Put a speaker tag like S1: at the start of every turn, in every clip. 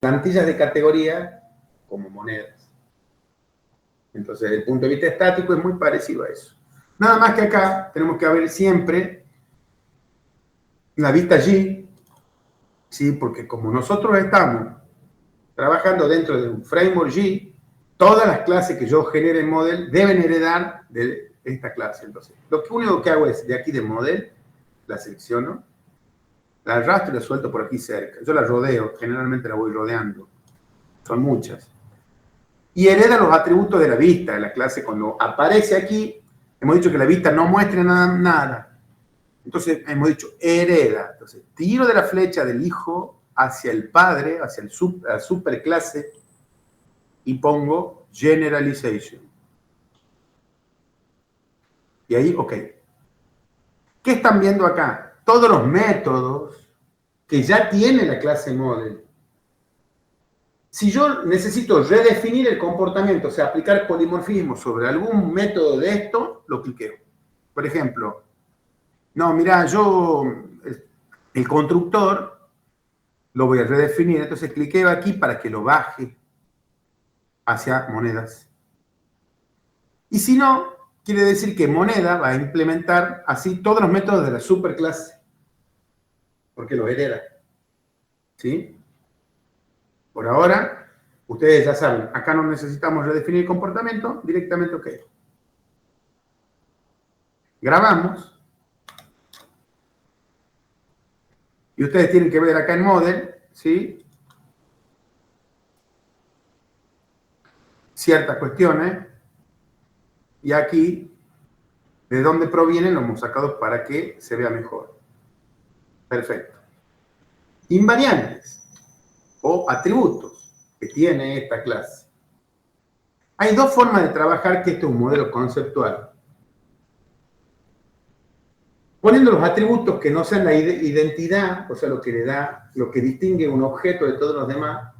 S1: plantillas de categoría como monedas. Entonces, desde el punto de vista estático es muy parecido a eso. Nada más que acá tenemos que ver siempre la vista G, ¿sí? Porque como nosotros estamos trabajando dentro de un framework G, todas las clases que yo genere en Model deben heredar de esta clase. Entonces, lo único que hago es, de aquí de Model, la selecciono, la arrastro y la suelto por aquí cerca. Yo la rodeo, generalmente la voy rodeando. Son muchas. Y hereda los atributos de la vista de la clase. Cuando aparece aquí, hemos dicho que la vista no muestre nada. Entonces, hemos dicho hereda. Entonces, tiro de la flecha del hijo hacia el padre, hacia la superclase, y pongo generalization. Y ahí, ok. ¿Qué están viendo acá? Todos los métodos que ya tiene la clase model. Si yo necesito redefinir el comportamiento, o sea, aplicar polimorfismo sobre algún método de esto, lo cliqueo. Por ejemplo, no, mira, yo el constructor lo voy a redefinir, entonces cliqueo aquí para que lo baje hacia monedas. Y si no, quiere decir que moneda va a implementar así todos los métodos de la superclase, porque lo hereda. ¿Sí? Por ahora, ustedes ya saben, acá no necesitamos redefinir el comportamiento, directamente OK. Grabamos. Y ustedes tienen que ver acá en Model, ¿sí? Ciertas cuestiones. Y aquí, de dónde provienen, lo hemos sacado para que se vea mejor. Perfecto. Invariantes o atributos que tiene esta clase. Hay dos formas de trabajar, que este es un modelo conceptual. Poniendo los atributos que no sean la identidad, o sea, lo que le da, lo que distingue un objeto de todos los demás,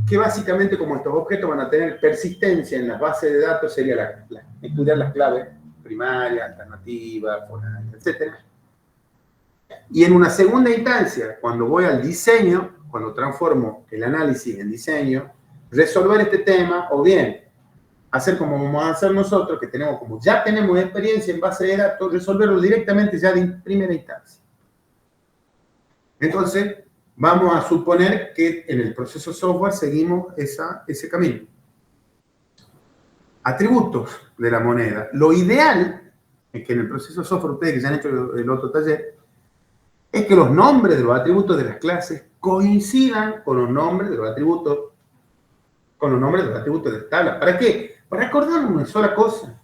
S1: que básicamente, como estos objetos van a tener persistencia en las bases de datos, sería estudiar las claves primarias, alternativas, forales, etc. Y en una segunda instancia, cuando voy al diseño, cuando transformo el análisis en diseño, resolver este tema, o bien hacer como vamos a hacer nosotros, que tenemos, como ya tenemos experiencia en base de datos, resolverlo directamente ya de primera instancia. Entonces, vamos a suponer que en el proceso software seguimos ese camino. Atributos de la moneda. Lo ideal es que en el proceso software, ustedes que ya han hecho el otro taller, es que los nombres de los atributos de las clases coincidan con los nombres de los atributos de las tablas. ¿Para qué? Para acordarnos una sola cosa.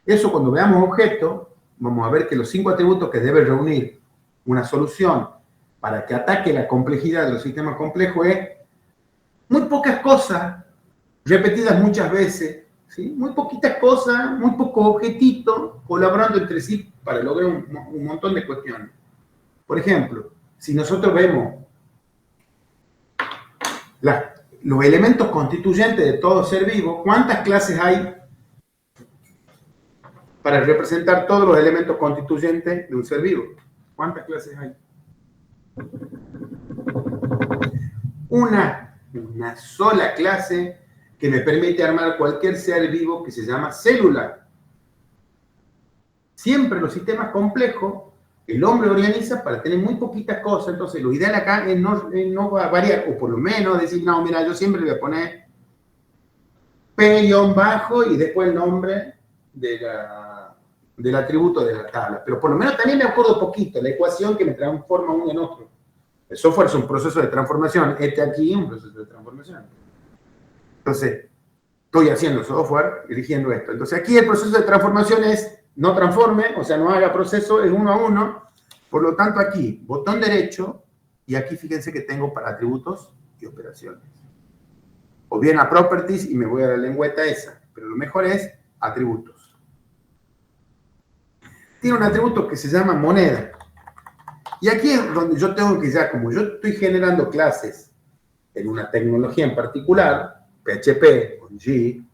S1: Eso, cuando veamos objetos, vamos a ver que los 5 atributos que debe reunir una solución para que ataque la complejidad de los sistemas complejos es muy pocas cosas repetidas muchas veces, ¿sí? Muy poquitas cosas, muy pocos objetitos colaborando entre sí para lograr un montón de cuestiones. Por ejemplo, si nosotros vemos los elementos constituyentes de todo ser vivo, ¿cuántas clases hay para representar todos los elementos constituyentes de un ser vivo? ¿Cuántas clases hay? Una sola clase que me permite armar cualquier ser vivo, que se llama célula. Siempre los sistemas complejos, el hombre organiza para tener muy poquitas cosas. Entonces, lo ideal acá es no variar, o por lo menos decir, no, mira, yo siempre le voy a poner P-bajo y después el nombre del atributo de la tabla. Pero por lo menos también me acuerdo poquito, la ecuación que me transforma uno en otro. El software es un proceso de transformación. Este aquí es un proceso de transformación. Entonces, estoy haciendo software, eligiendo esto. Entonces, aquí el proceso de transformación es no transforme, o sea, no haga proceso, es 1 a 1. Por lo tanto, aquí, botón derecho, y aquí fíjense que tengo para atributos y operaciones. O bien a properties, y me voy a la lengüeta esa. Pero lo mejor es atributos. Tiene un atributo que se llama moneda. Y aquí es donde yo tengo que ya, como yo estoy generando clases en una tecnología en particular, PHP con G,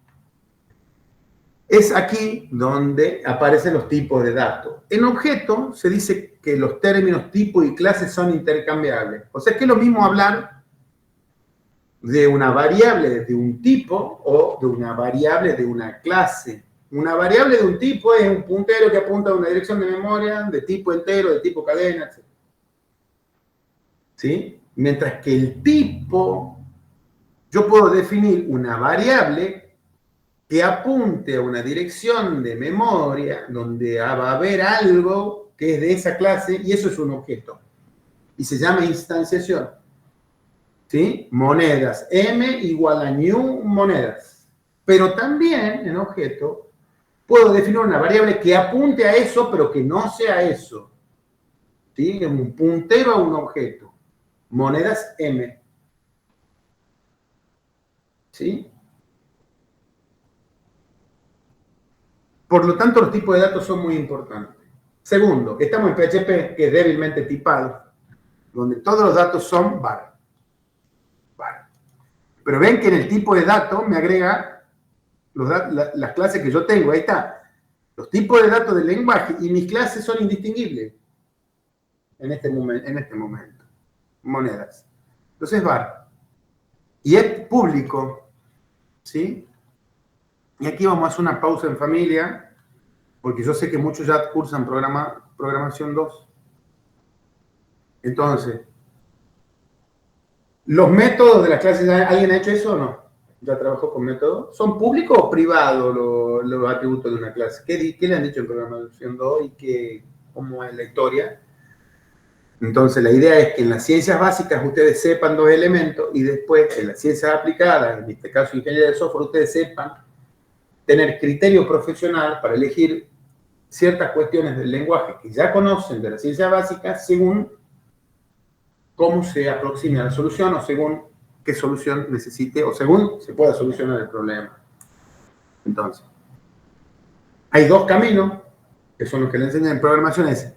S1: es aquí donde aparecen los tipos de datos. En objeto se dice que los términos tipo y clase son intercambiables. O sea, que es lo mismo hablar de una variable de un tipo o de una variable de una clase. Una variable de un tipo es un puntero que apunta a una dirección de memoria de tipo entero, de tipo cadena, etc. ¿Sí? Mientras que el tipo, yo puedo definir una variable que apunte a una dirección de memoria donde va a haber algo que es de esa clase y eso es un objeto. Y se llama instanciación. ¿Sí? Monedas. M igual a new monedas. Pero también en objeto puedo definir una variable que apunte a eso, pero que no sea eso. ¿Sí? Un puntero a un objeto. Monedas M. ¿Sí? Por lo tanto, los tipos de datos son muy importantes. Segundo, estamos en PHP, que es débilmente tipado, donde todos los datos son var. Var. Pero ven que en el tipo de datos me agrega las clases que yo tengo. Ahí está. Los tipos de datos del lenguaje y mis clases son indistinguibles en este momento. Monedas. Entonces, var. Y es público. ¿Sí? Y aquí vamos a hacer una pausa en familia, porque yo sé que muchos ya cursan programación 2. Entonces, ¿los métodos de las clases, alguien ha hecho eso o no? ¿Ya trabajó con métodos? ¿Son públicos o privados los atributos de una clase? ¿Qué le han dicho en programación 2 y cómo es la historia? Entonces, la idea es que en las ciencias básicas ustedes sepan dos elementos y después en las ciencias aplicadas, en este caso ingeniería de software, ustedes sepan tener criterio profesional para elegir ciertas cuestiones del lenguaje que ya conocen de las ciencias básicas según cómo se aproxime a la solución o según qué solución necesite o según se pueda solucionar el problema. Entonces, hay dos caminos que son los que le enseñan en programación, es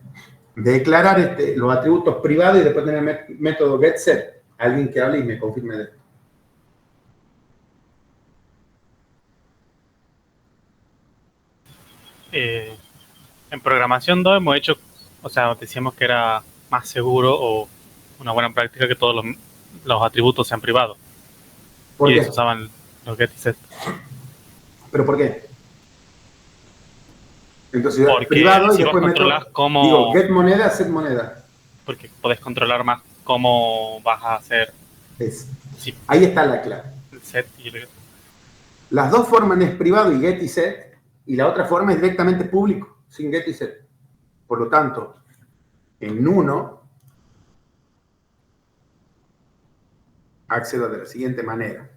S1: declarar los atributos privados y después tener el método getSet. Alguien que hable y me confirme de esto.
S2: En programación 2 hemos hecho, o sea, decíamos que era más seguro o una buena práctica que todos los atributos sean privados.
S1: ¿Por
S2: Y
S1: qué?
S2: eso usaban los get y set.
S1: ¿Pero por qué? Entonces,
S2: Porque
S1: privado y
S2: si vos
S1: después
S2: controlas
S1: digo,
S2: cómo,
S1: get moneda, set moneda.
S2: porque podés controlar más cómo vas a hacer si,
S1: Ahí está la clave.
S2: el set y el get.
S1: Las dos formas es privado y get y set, y la otra forma es directamente público, sin get y set. Por lo tanto, en uno accedo de la siguiente manera.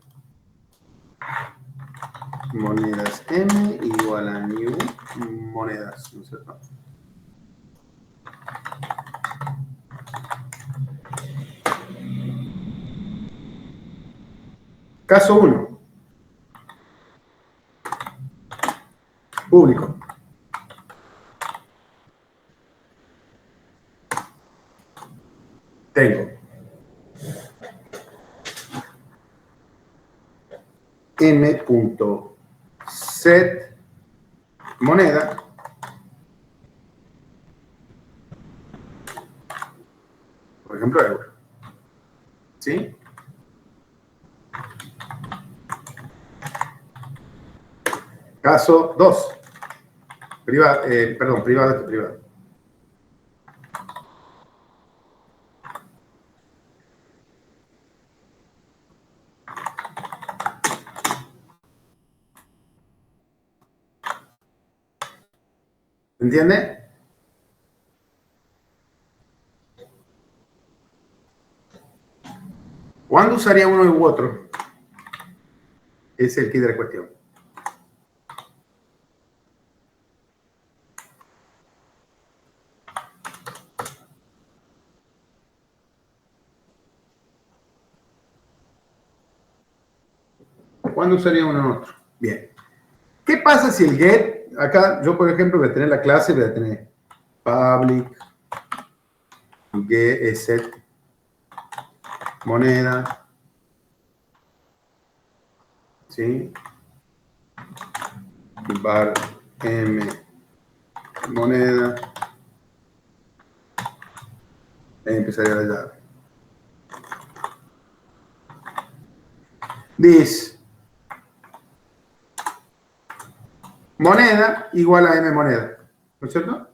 S1: Monedas M igual a new monedas, ¿no es cierto? Caso 1. Público. Tengo m.set moneda por ejemplo euro. ¿Sí? Caso 2. Privado, privado. ¿Entiende? ¿Cuándo usaría uno u otro? Es el kit de la cuestión. ¿Cuándo usaría uno u otro? Bien. ¿Qué pasa si el get, acá yo por ejemplo voy a tener la clase, voy a tener public, get, set, moneda, ¿sí? Var m moneda, ahí empezaría la llave. This moneda igual a M moneda. ¿No es cierto?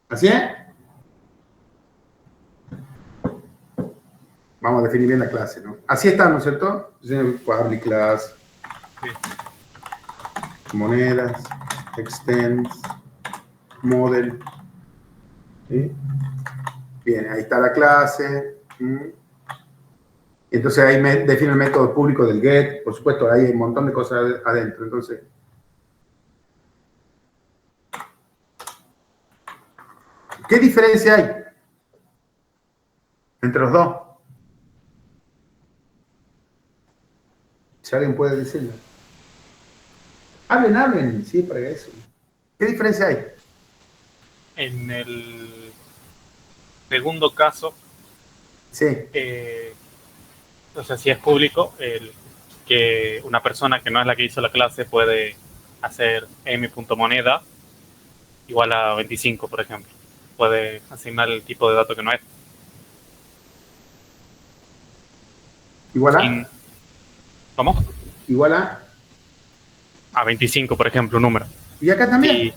S1: ¿Así es? Vamos a definir bien la clase, ¿no? Así está, ¿no es cierto? Public class,
S2: Sí.
S1: monedas, extends, model. ¿Sí? Bien, ahí está la clase. Entonces ahí me defino el método público del get. Por supuesto, hay un montón de cosas adentro. Entonces, ¿qué diferencia hay entre los dos? Si alguien puede decirlo. Hablen, sí, para eso. ¿Qué diferencia hay?
S2: En el segundo caso,
S1: Sí,
S2: o sea, si es público, que una persona que no es la que hizo la clase puede hacer m.moneda igual a 25, por ejemplo. Puede asignar el tipo de dato que no es.
S1: igual
S2: Sin,
S1: a,
S2: ¿Cómo?
S1: igual a.
S2: A 25, por ejemplo, un número.
S1: Y acá
S2: Y,
S1: también.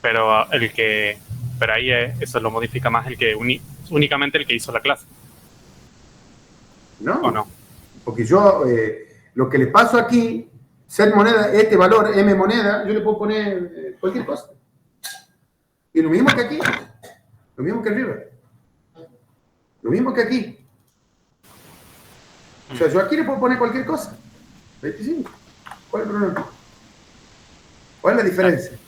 S2: pero ahí eso lo modifica más únicamente el que hizo la clase, ¿o
S1: No,
S2: no?
S1: porque yo lo que le paso aquí, set moneda, este valor M moneda, yo le puedo poner cualquier cosa. Y lo mismo que aquí, lo mismo que arriba, lo mismo que aquí. O sea, yo aquí le puedo poner cualquier cosa. 25. ¿Cuál es el problema? ¿Cuál es la diferencia?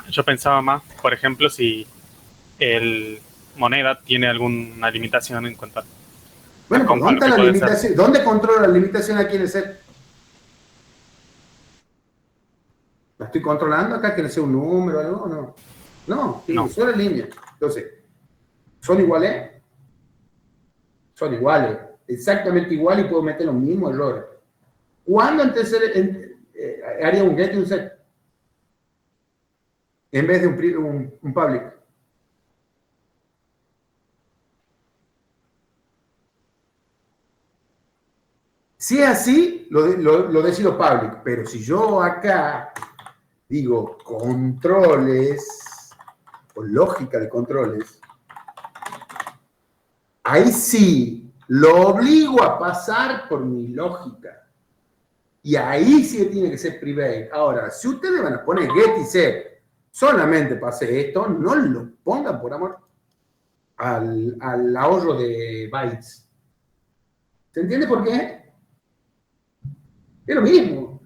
S2: Yo pensaba más, por ejemplo, si el moneda tiene alguna limitación en cuanto
S1: Bueno, pero
S2: a
S1: ¿dónde
S2: lo
S1: está
S2: que
S1: la
S2: puede ser.
S1: limitación? ¿Dónde controla la limitación aquí en el set? ¿La estoy controlando acá? ¿Que no sea un número o algo? No. No, tiene
S2: No.
S1: una sola línea. Entonces, ¿son iguales? Son iguales. Exactamente igual y puedo meter los mismos errores. ¿Cuándo haría un get y un set? En vez de un public. Si es así, lo decido public. Pero si yo acá digo controles o lógica de controles, ahí sí lo obligo a pasar por mi lógica. Y ahí sí tiene que ser private. Ahora, si ustedes van a poner get y set, solamente pase esto, no lo pongan por amor al ahorro de bytes. ¿Se entiende por qué? Es lo mismo.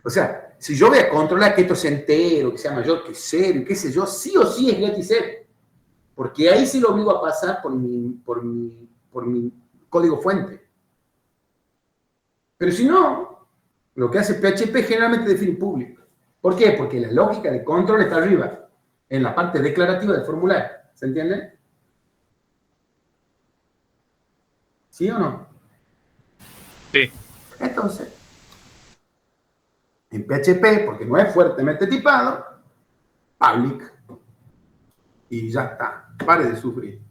S1: O sea, si yo voy a controlar que esto sea entero, que sea mayor que cero, y qué sé yo, sí o sí es get y set. Porque ahí sí lo obligo a pasar por mi código fuente. Pero si no, lo que hace PHP generalmente define público. ¿Por qué? Porque la lógica de control está arriba, en la parte declarativa del formulario. ¿Se entiende? ¿Sí o no?
S2: Sí.
S1: Entonces, en PHP, porque no es fuertemente tipado, public, y ya está. Pare de sufrir.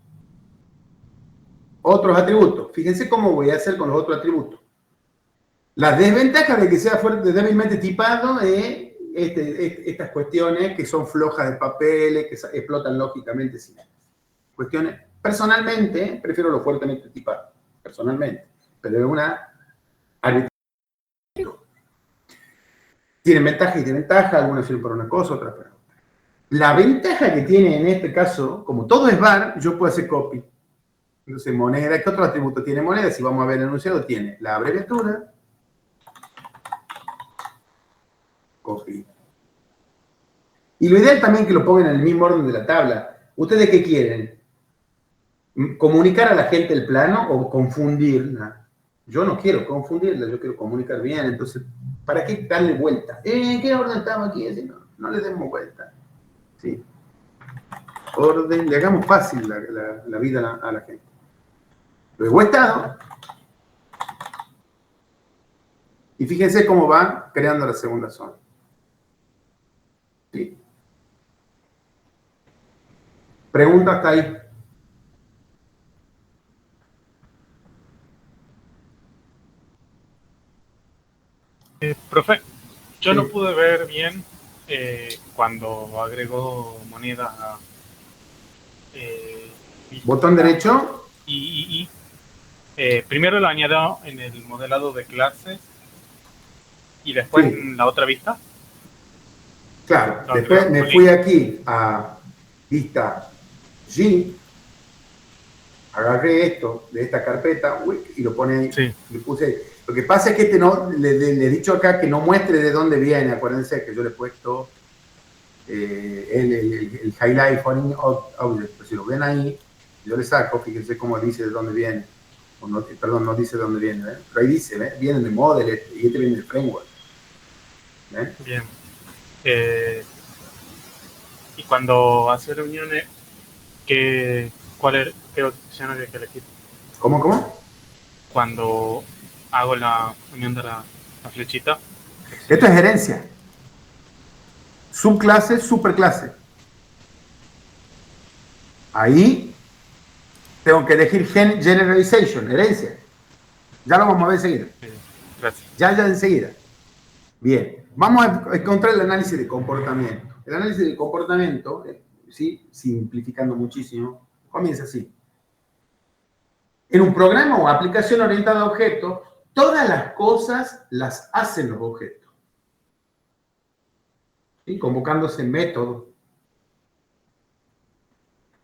S1: Otros atributos. Fíjense cómo voy a hacer con los otros atributos. La desventaja de que sea fuerte, débilmente tipado es estas cuestiones que son flojas de papeles, que explotan lógicamente. Cuestiones, personalmente, prefiero lo fuertemente tipado, personalmente, pero es una área. Tienen ventaja y desventaja, algunas sirven para una cosa, otras para otra. La ventaja que tiene en este caso, como todo es var, yo puedo hacer copy. Entonces, moneda, ¿qué otro atributo tiene moneda? Si vamos a ver el enunciado, tiene la abreviatura, copy. Y lo ideal también que lo pongan en el mismo orden de la tabla. ¿Ustedes qué quieren? ¿Comunicar a la gente el plano o confundirla? Yo no quiero confundirla, yo quiero comunicar bien. Entonces, ¿para qué darle vuelta? ¿En qué orden estamos aquí? Así, no le demos vuelta. ¿Sí? Orden, le hagamos fácil la vida a la gente. Luego estado. Y fíjense cómo va creando la segunda zona. ¿Sí? Pregunta hasta ahí.
S2: Profe, yo no
S1: Sí.
S2: pude ver bien cuando agregó moneda a
S1: Botón
S2: vista
S1: derecho.
S2: y primero lo añadió en el modelado de clases y después
S1: Sí,
S2: en la otra vista
S1: claro.
S2: lo
S1: Después
S2: agregó
S1: me
S2: con
S1: fui
S2: link.
S1: aquí a vista G, agarré esto de esta carpeta y lo pone ahí.
S2: Sí,
S1: Le puse. Lo que pasa es que no, le he dicho acá que no muestre de dónde viene. Acuérdense que yo le he puesto el highlight foreign object. Pues si lo ven ahí, yo le saco, fíjense cómo dice de dónde viene. O no, perdón, no dice de dónde viene. ¿Ven? Pero ahí dice, ¿ven? Viene de model y este viene del framework. ¿Ven?
S2: bien. Eh, y cuando hace reuniones, ¿qué opción había que elegir?
S1: ¿Cómo, cómo?
S2: Cuando hago la unión de la flechita, ¿qué
S1: Esto
S2: opciones?
S1: es herencia. Subclase, superclase. Ahí tengo que elegir generalization, herencia. Ya lo vamos a ver enseguida.
S2: Eh, Gracias.
S1: Ya enseguida. Bien. Vamos a encontrar el análisis de comportamiento. El análisis de comportamiento, ¿sí? Simplificando muchísimo, comienza así. En un programa o aplicación orientada a objetos, todas las cosas las hacen los objetos. ¿Sí? Convocándose métodos.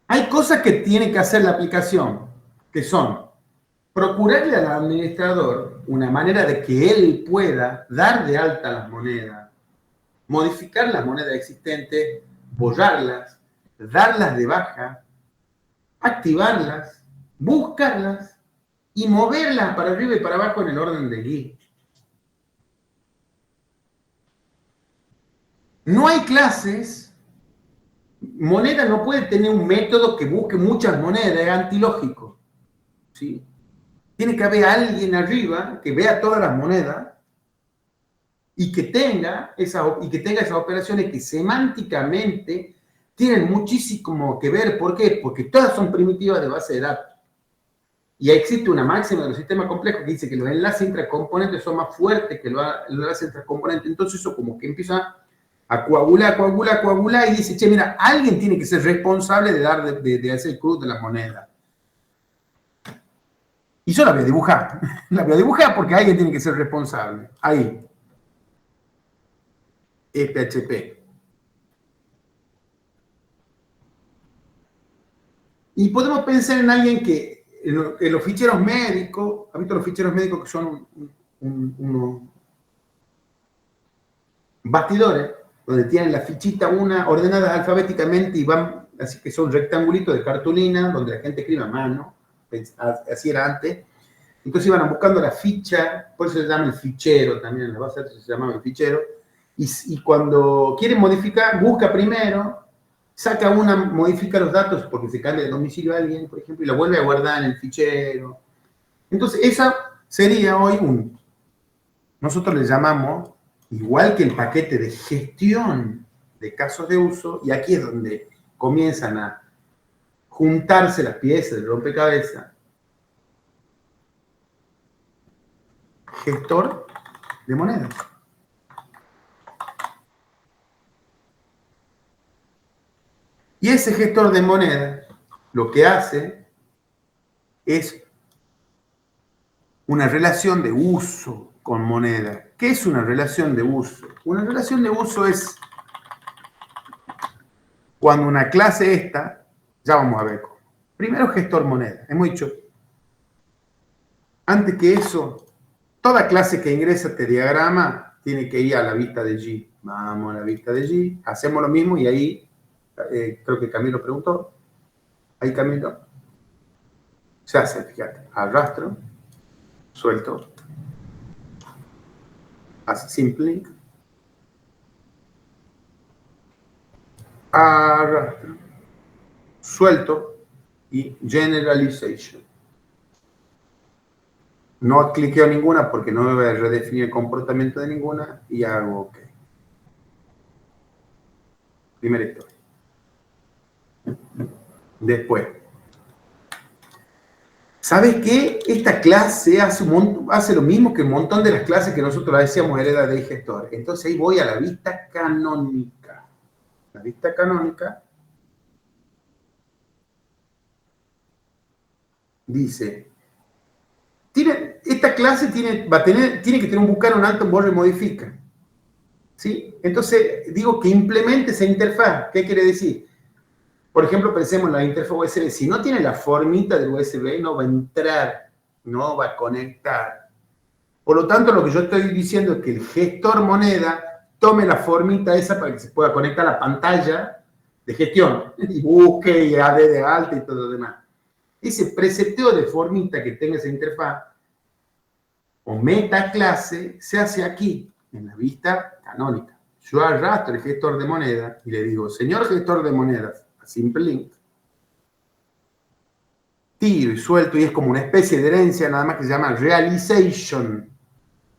S1: Hay cosas que tiene que hacer la aplicación, que son procurarle al administrador una manera de que él pueda dar de alta las monedas, modificar las monedas existentes, borrarlas, darlas de baja, activarlas, buscarlas y moverlas para arriba y para abajo en el orden de Lie. No hay clases. Moneda no puede tener un método que busque muchas monedas, es antilógico. ¿Sí? Tiene que haber alguien arriba que vea todas las monedas y que tenga esas operaciones que semánticamente tienen muchísimo que ver. ¿Por qué? Porque todas son primitivas de base de datos. Y existe una máxima de los sistemas complejos que dice que los enlaces intracomponentes son más fuertes que los enlaces intracomponentes. Entonces eso como que empieza a coagular y dice, che, mira, alguien tiene que ser responsable de dar de hacer el CRUD de las monedas. Y yo la voy a dibujar. La voy a dibujar porque alguien tiene que ser responsable. Ahí. PHP. Y podemos pensar en alguien que en los ficheros médicos, ¿has visto los ficheros médicos que son unos bastidores? Donde tienen la fichita una ordenada alfabéticamente y van, así que son rectangulitos de cartulina, donde la gente escribe a mano, así era antes. Entonces iban buscando la ficha, por eso se llama el fichero también, en la base de datos se llamaba el fichero, y cuando quieren modificar, busca primero, saca una, modifica los datos porque se cambia de domicilio a alguien, por ejemplo, y la vuelve a guardar en el fichero. Entonces, esa sería hoy nosotros le llamamos, igual que el paquete de gestión de casos de uso, y aquí es donde comienzan a juntarse las piezas del rompecabezas, gestor de monedas. Y ese gestor de monedas lo que hace es una relación de uso con moneda. ¿Qué es una relación de uso? Una relación de uso es cuando una clase esta, ya vamos a ver cómo. Primero gestor moneda. Hemos dicho, antes que eso, toda clase que ingresa este diagrama tiene que ir a la vista de G. Vamos a la vista de G, hacemos lo mismo y ahí, creo que Camilo preguntó, ahí Camilo, se hace, fíjate, arrastro, suelto, hace simple, arrastro, suelto y generalization. No cliqueo ninguna porque no me voy a redefinir el comportamiento de ninguna y hago OK. Primera historia. Después, ¿Sabes qué? Esta clase hace lo mismo que un montón de las clases que nosotros decíamos hereda de gestor. Entonces ahí voy a la vista canónica. La vista canónica dice, esta clase tiene que tener un buscar, un alto, un borra y modifica. ¿Sí? Entonces digo que implemente esa interfaz. ¿Qué quiere decir? Por ejemplo, pensemos en la interfaz USB. Si no tiene la formita del USB, no va a entrar, no va a conectar. Por lo tanto, lo que yo estoy diciendo es que el gestor moneda tome la formita esa para que se pueda conectar a la pantalla de gestión y busque y AD de alta y todo lo demás. Ese preseteo de formita que tenga esa interfaz o metaclase se hace aquí, en la vista canónica. Yo arrastro el gestor de moneda y le digo, señor gestor de monedas, simple link, tiro y suelto, y es como una especie de herencia, nada más que se llama realization.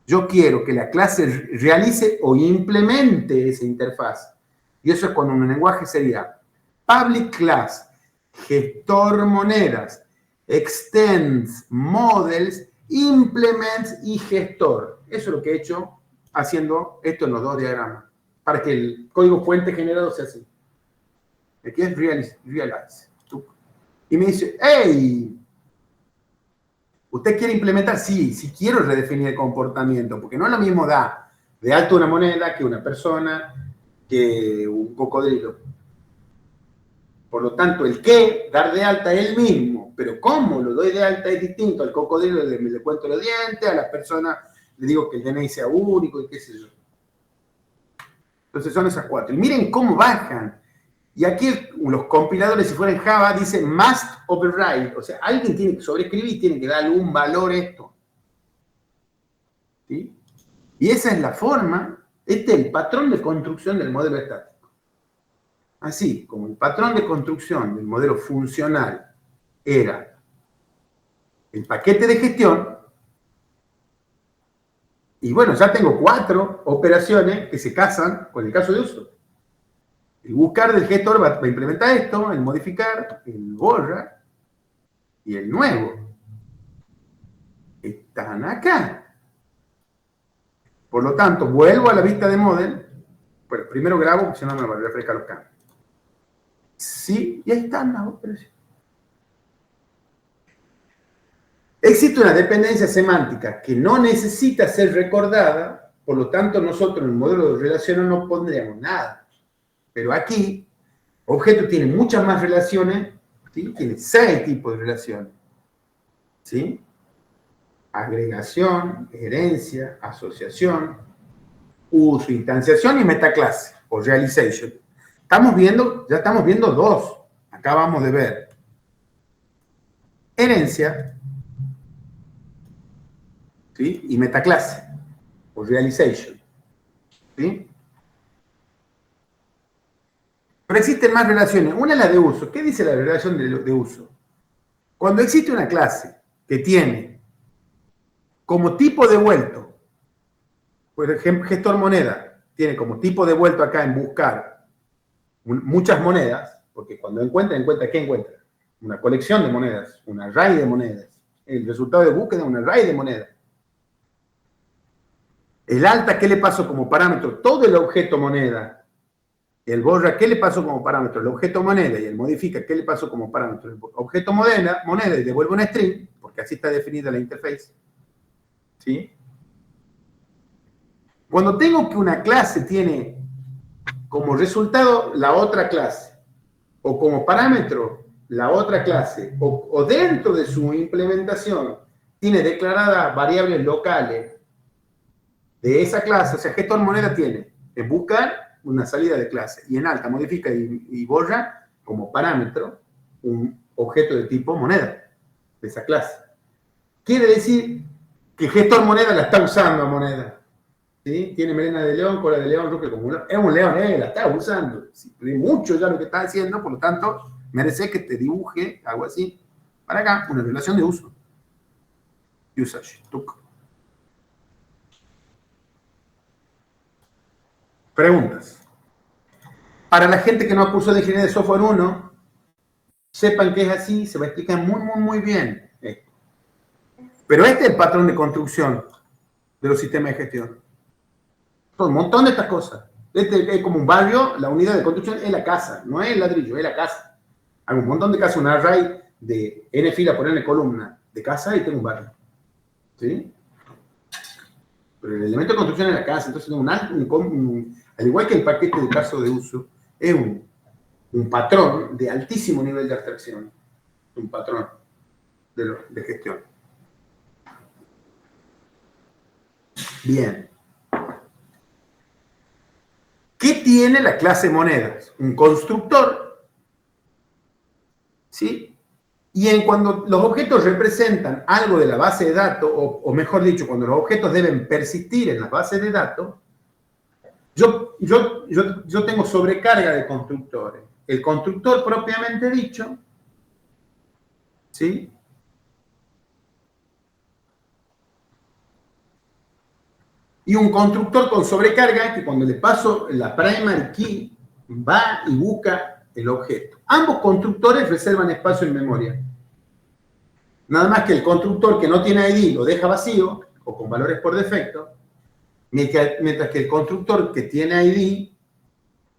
S1: Yo quiero que la clase realice o implemente esa interfaz. Y eso es cuando un lenguaje sería public class, gestor monedas, extends, models, implements y gestor. Eso es lo que he hecho haciendo esto en los dos diagramas, para que el código fuente generado sea así. Aquí es realize. Y me dice, hey, ¿usted quiere implementar? Sí quiero redefinir el comportamiento, porque no es lo mismo dar de alta una moneda que una persona, que un cocodrilo. Por lo tanto, el qué, dar de alta es el mismo, pero cómo lo doy de alta es distinto. Al cocodrilo le cuento los dientes, a la persona le digo que el DNI sea único y qué sé yo. Entonces son esas cuatro. Y miren cómo bajan. Y aquí los compiladores, si fuera en Java, dicen must override. O sea, alguien tiene que sobreescribir, tiene que darle un valor a esto. ¿Sí? Y esa es la forma, este es el patrón de construcción del modelo estático. Así como el patrón de construcción del modelo funcional era el paquete de gestión, y bueno, ya tengo 4 operaciones que se casan con el caso de uso. El buscar del gestor va a implementar esto, el modificar, el borra y el nuevo. Están acá. Por lo tanto, vuelvo a la vista de model. Bueno, primero grabo, porque si no me va a refrescar los cambios. Sí, y ahí están las operaciones. Existe una dependencia semántica que no necesita ser recordada, por lo tanto nosotros en el modelo de relaciones no pondríamos nada. Pero aquí, objeto tiene muchas más relaciones, ¿sí? Tiene 6 tipos de relaciones. ¿Sí? Agregación, herencia, asociación, uso, instanciación y metaclase, o realization. Ya estamos viendo 2. Acabamos de ver herencia, ¿sí? Y metaclase, o realization. ¿Sí? Pero existen más relaciones. Una es la de uso. ¿Qué dice la relación de uso? Cuando existe una clase que tiene como tipo devuelto, por ejemplo, gestor moneda, tiene como tipo devuelto acá en buscar muchas monedas, porque cuando encuentra, ¿qué encuentra? Una colección de monedas, un array de monedas. El resultado de búsqueda es un array de monedas. El alta, ¿qué le pasó como parámetro? Todo el objeto moneda. El borra, ¿qué le pasó como parámetro? El objeto moneda. Y el modifica, ¿qué le pasó como parámetro? El objeto moneda y devuelve una string, porque así está definida la interface. ¿Sí? Cuando tengo que una clase tiene como resultado la otra clase, o como parámetro la otra clase, o dentro de su implementación tiene declaradas variables locales de esa clase, o sea, gestor moneda tiene en buscar una salida de clase, y en alta modifica y borra como parámetro un objeto de tipo moneda de esa clase. Quiere decir que gestor moneda la está usando a moneda. ¿Sí? Tiene melena de león, cola de león, roque como es un león, la está usando. Sí, mucho ya lo que está haciendo, por lo tanto, merece que te dibuje algo así. Para acá, una relación de uso. Usage. Tuc. Preguntas. Para la gente que no cursó de Ingeniería de Software 1, sepan que es así, se va a explicar muy bien. Pero este es el patrón de construcción de los sistemas de gestión. Son un montón de estas cosas. Este es como un barrio, la unidad de construcción es la casa, no es el ladrillo, es la casa. Hago un montón de casas, un array de n fila por n columna de casa y tengo un barrio. ¿Sí? Pero el elemento de construcción es la casa, entonces tengo al igual que el paquete de caso de uso, es un patrón de altísimo nivel de abstracción, un patrón de gestión. Bien. ¿Qué tiene la clase monedas? Un constructor, ¿sí? Y cuando los objetos representan algo de la base de datos, o mejor dicho, cuando los objetos deben persistir en las bases de datos, yo tengo sobrecarga de constructores. El constructor propiamente dicho, ¿sí? Y un constructor con sobrecarga que cuando le paso la primary key va y busca el objeto. Ambos constructores reservan espacio en memoria. Nada más que el constructor que no tiene ID lo deja vacío o con valores por defecto, mientras que el constructor que tiene ID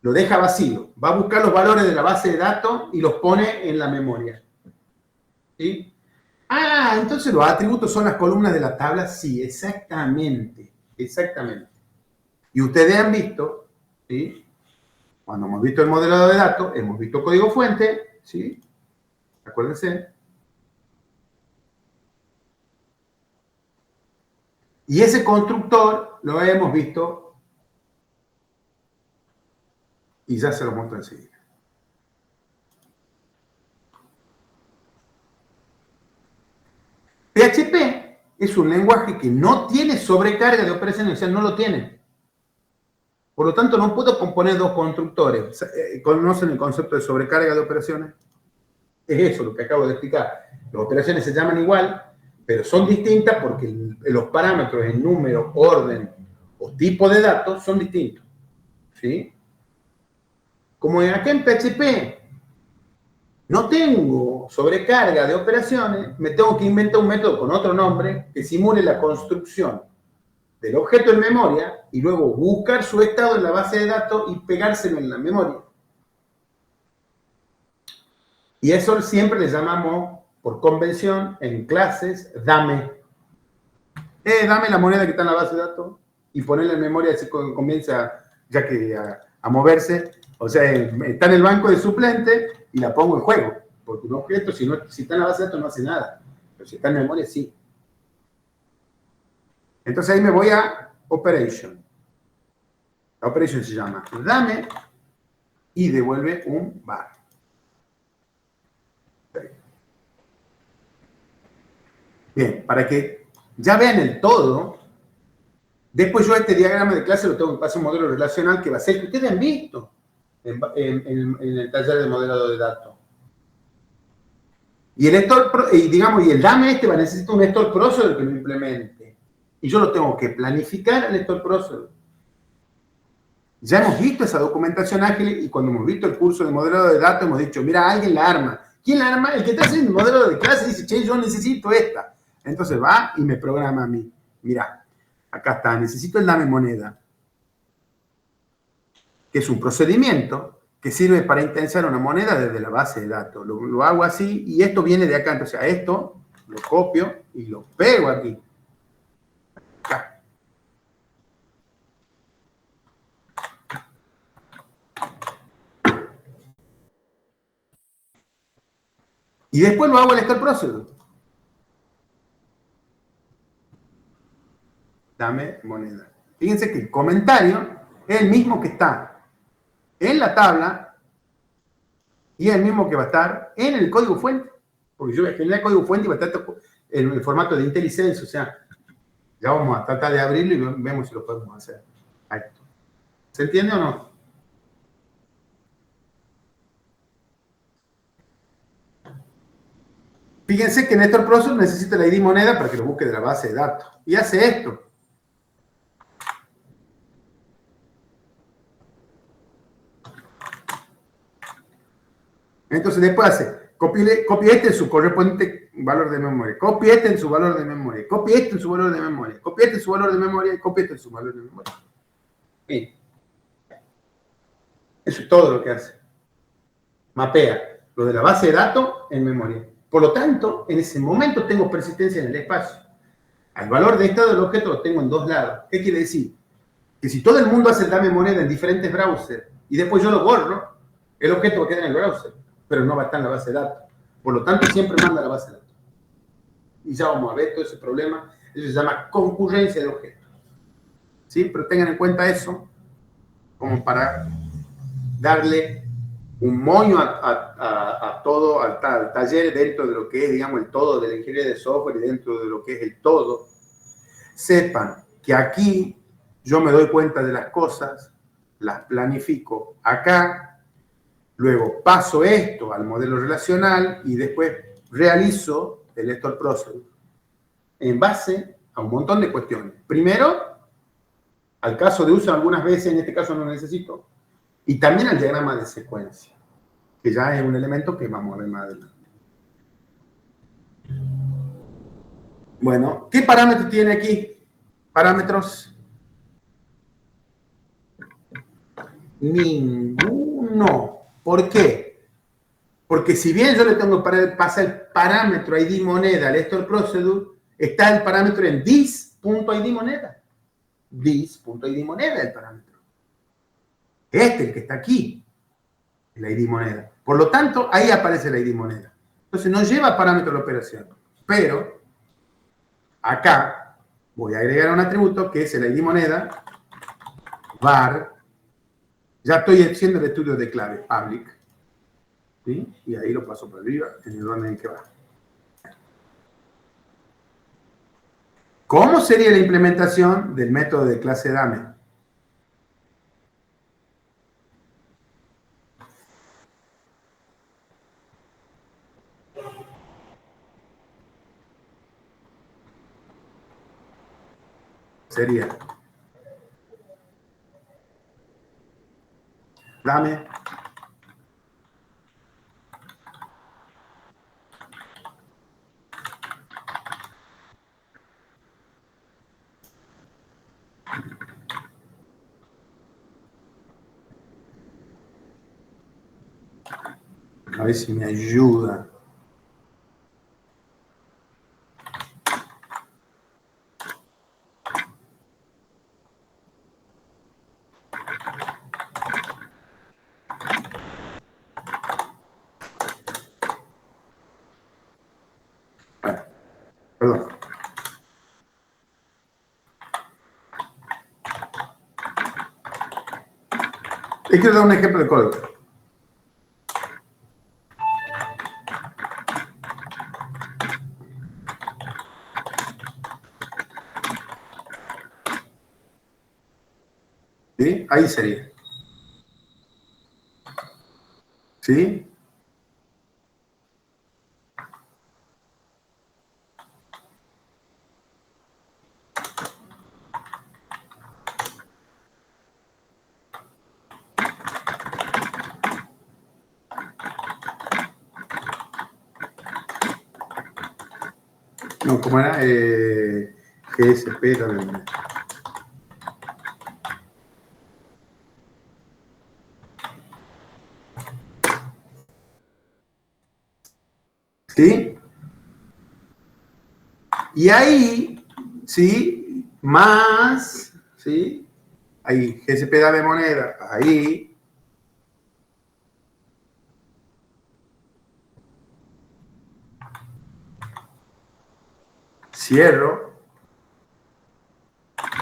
S1: lo deja vacío. Va a buscar los valores de la base de datos y los pone en la memoria. ¿Sí? Ah, entonces los atributos son las columnas de la tabla. Sí, exactamente. Exactamente. Y ustedes han visto, ¿sí? Cuando hemos visto el modelado de datos, hemos visto código fuente, ¿sí? Acuérdense. Y ese constructor lo hemos visto y ya se lo muestro enseguida. PHP es un lenguaje que no tiene sobrecarga de operaciones, o sea, no lo tiene. Por lo tanto, no puedo componer dos constructores. ¿Conocen el concepto de sobrecarga de operaciones? Es eso lo que acabo de explicar. Las operaciones se llaman igual, pero son distintas porque los parámetros en número, orden o tipo de datos son distintos. ¿Sí? Como acá en PHP no tengo sobrecarga de operaciones, me tengo que inventar un método con otro nombre que simule la construcción del objeto en memoria y luego buscar su estado en la base de datos y pegárselo en la memoria. Y eso siempre le llamamos, por convención, en clases, dame. Dame la moneda que está en la base de datos y ponerla en memoria así comienza ya que a moverse. O sea, está en el banco de suplente y la pongo en juego. Porque un objeto, si está en la base de datos, no hace nada. Pero si está en memoria, sí. Entonces ahí me voy a Operation. La Operation se llama dame y devuelve un var. Bien, para que ya vean el todo, después yo este diagrama de clase lo tengo que pasar un modelo relacional que va a ser que ustedes han visto en el taller de modelado de datos. Y el dame este va a necesitar un store processor que lo implemente. Y yo lo tengo que planificar al store processor. Ya hemos visto esa documentación ágil y cuando hemos visto el curso de modelado de datos hemos dicho, mira, alguien la arma. ¿Quién la arma? El que está haciendo el modelo de clase dice, che, yo necesito esta. Entonces va y me programa a mí. Mira, acá está, necesito el dame moneda, que es un procedimiento que sirve para intensiar una moneda desde la base de datos. Lo hago así y esto viene de acá. Entonces a esto lo copio y lo pego aquí. Acá. Y después lo hago al store processor. Dame moneda. Fíjense que el comentario es el mismo que está en la tabla y es el mismo que va a estar en el código fuente. Porque yo voy a generar el código fuente y va a estar en el formato de IntelliSense. O sea, ya vamos a tratar de abrirlo y vemos si lo podemos hacer. Ahí. ¿Se entiende o no? Fíjense que Nestor Processor necesita la ID moneda para que lo busque de la base de datos. Y hace esto. Entonces después hace copie este en su correspondiente valor de memoria, copie este en su valor de memoria, copie este en su valor de memoria, copie este en su valor de memoria y copie este en su valor de memoria. Bien. Eso es todo lo que hace. Mapea lo de la base de datos en memoria. Por lo tanto, en ese momento tengo persistencia en el espacio. Al valor de estado del objeto lo tengo en dos lados. ¿Qué quiere decir? Que si todo el mundo hace el dame moneda en diferentes browsers y después yo lo borro, el objeto va a quedar en el browser, pero no va a estar en la base de datos. Por lo tanto, siempre manda a la base de datos. Y ya vamos a ver todo ese problema. Eso se llama concurrencia de objetos. ¿Sí? Pero tengan en cuenta eso como para darle un moño a todo, al taller dentro de lo que es, digamos, el todo de la ingeniería de software y dentro de lo que es el todo. Sepan que aquí yo me doy cuenta de las cosas, las planifico acá, luego paso esto al modelo relacional y después realizo el store procedure en base a un montón de cuestiones. Primero, al caso de uso algunas veces, en este caso no necesito, y también al diagrama de secuencia, que ya es un elemento que vamos a ver más adelante. Bueno, ¿qué parámetro tiene aquí? Parámetros. Ninguno. ¿Por qué? Porque si bien yo le tengo que pasar el parámetro ID moneda al store procedure, está el parámetro en this.id moneda. This.id moneda es el parámetro. El que está aquí, el ID moneda. Por lo tanto, ahí aparece el ID moneda. Entonces no lleva parámetro la operación. Pero acá voy a agregar un atributo que es el ID moneda var. Ya estoy haciendo el estudio de clave public. ¿Sí? Y ahí lo paso para arriba en el orden en que va. ¿Cómo sería la implementación del método de clase dame? Sería dame a ver si me ayuda. Bueno, perdón. Les quiero dar un ejemplo de código. ¿Sí? Ahí sería. ¿Sí? No, ¿cómo era? GSP también. ¿Sí? Y ahí, ¿sí? Más, ¿sí? Ahí, GSP dame moneda, ahí. Cierro.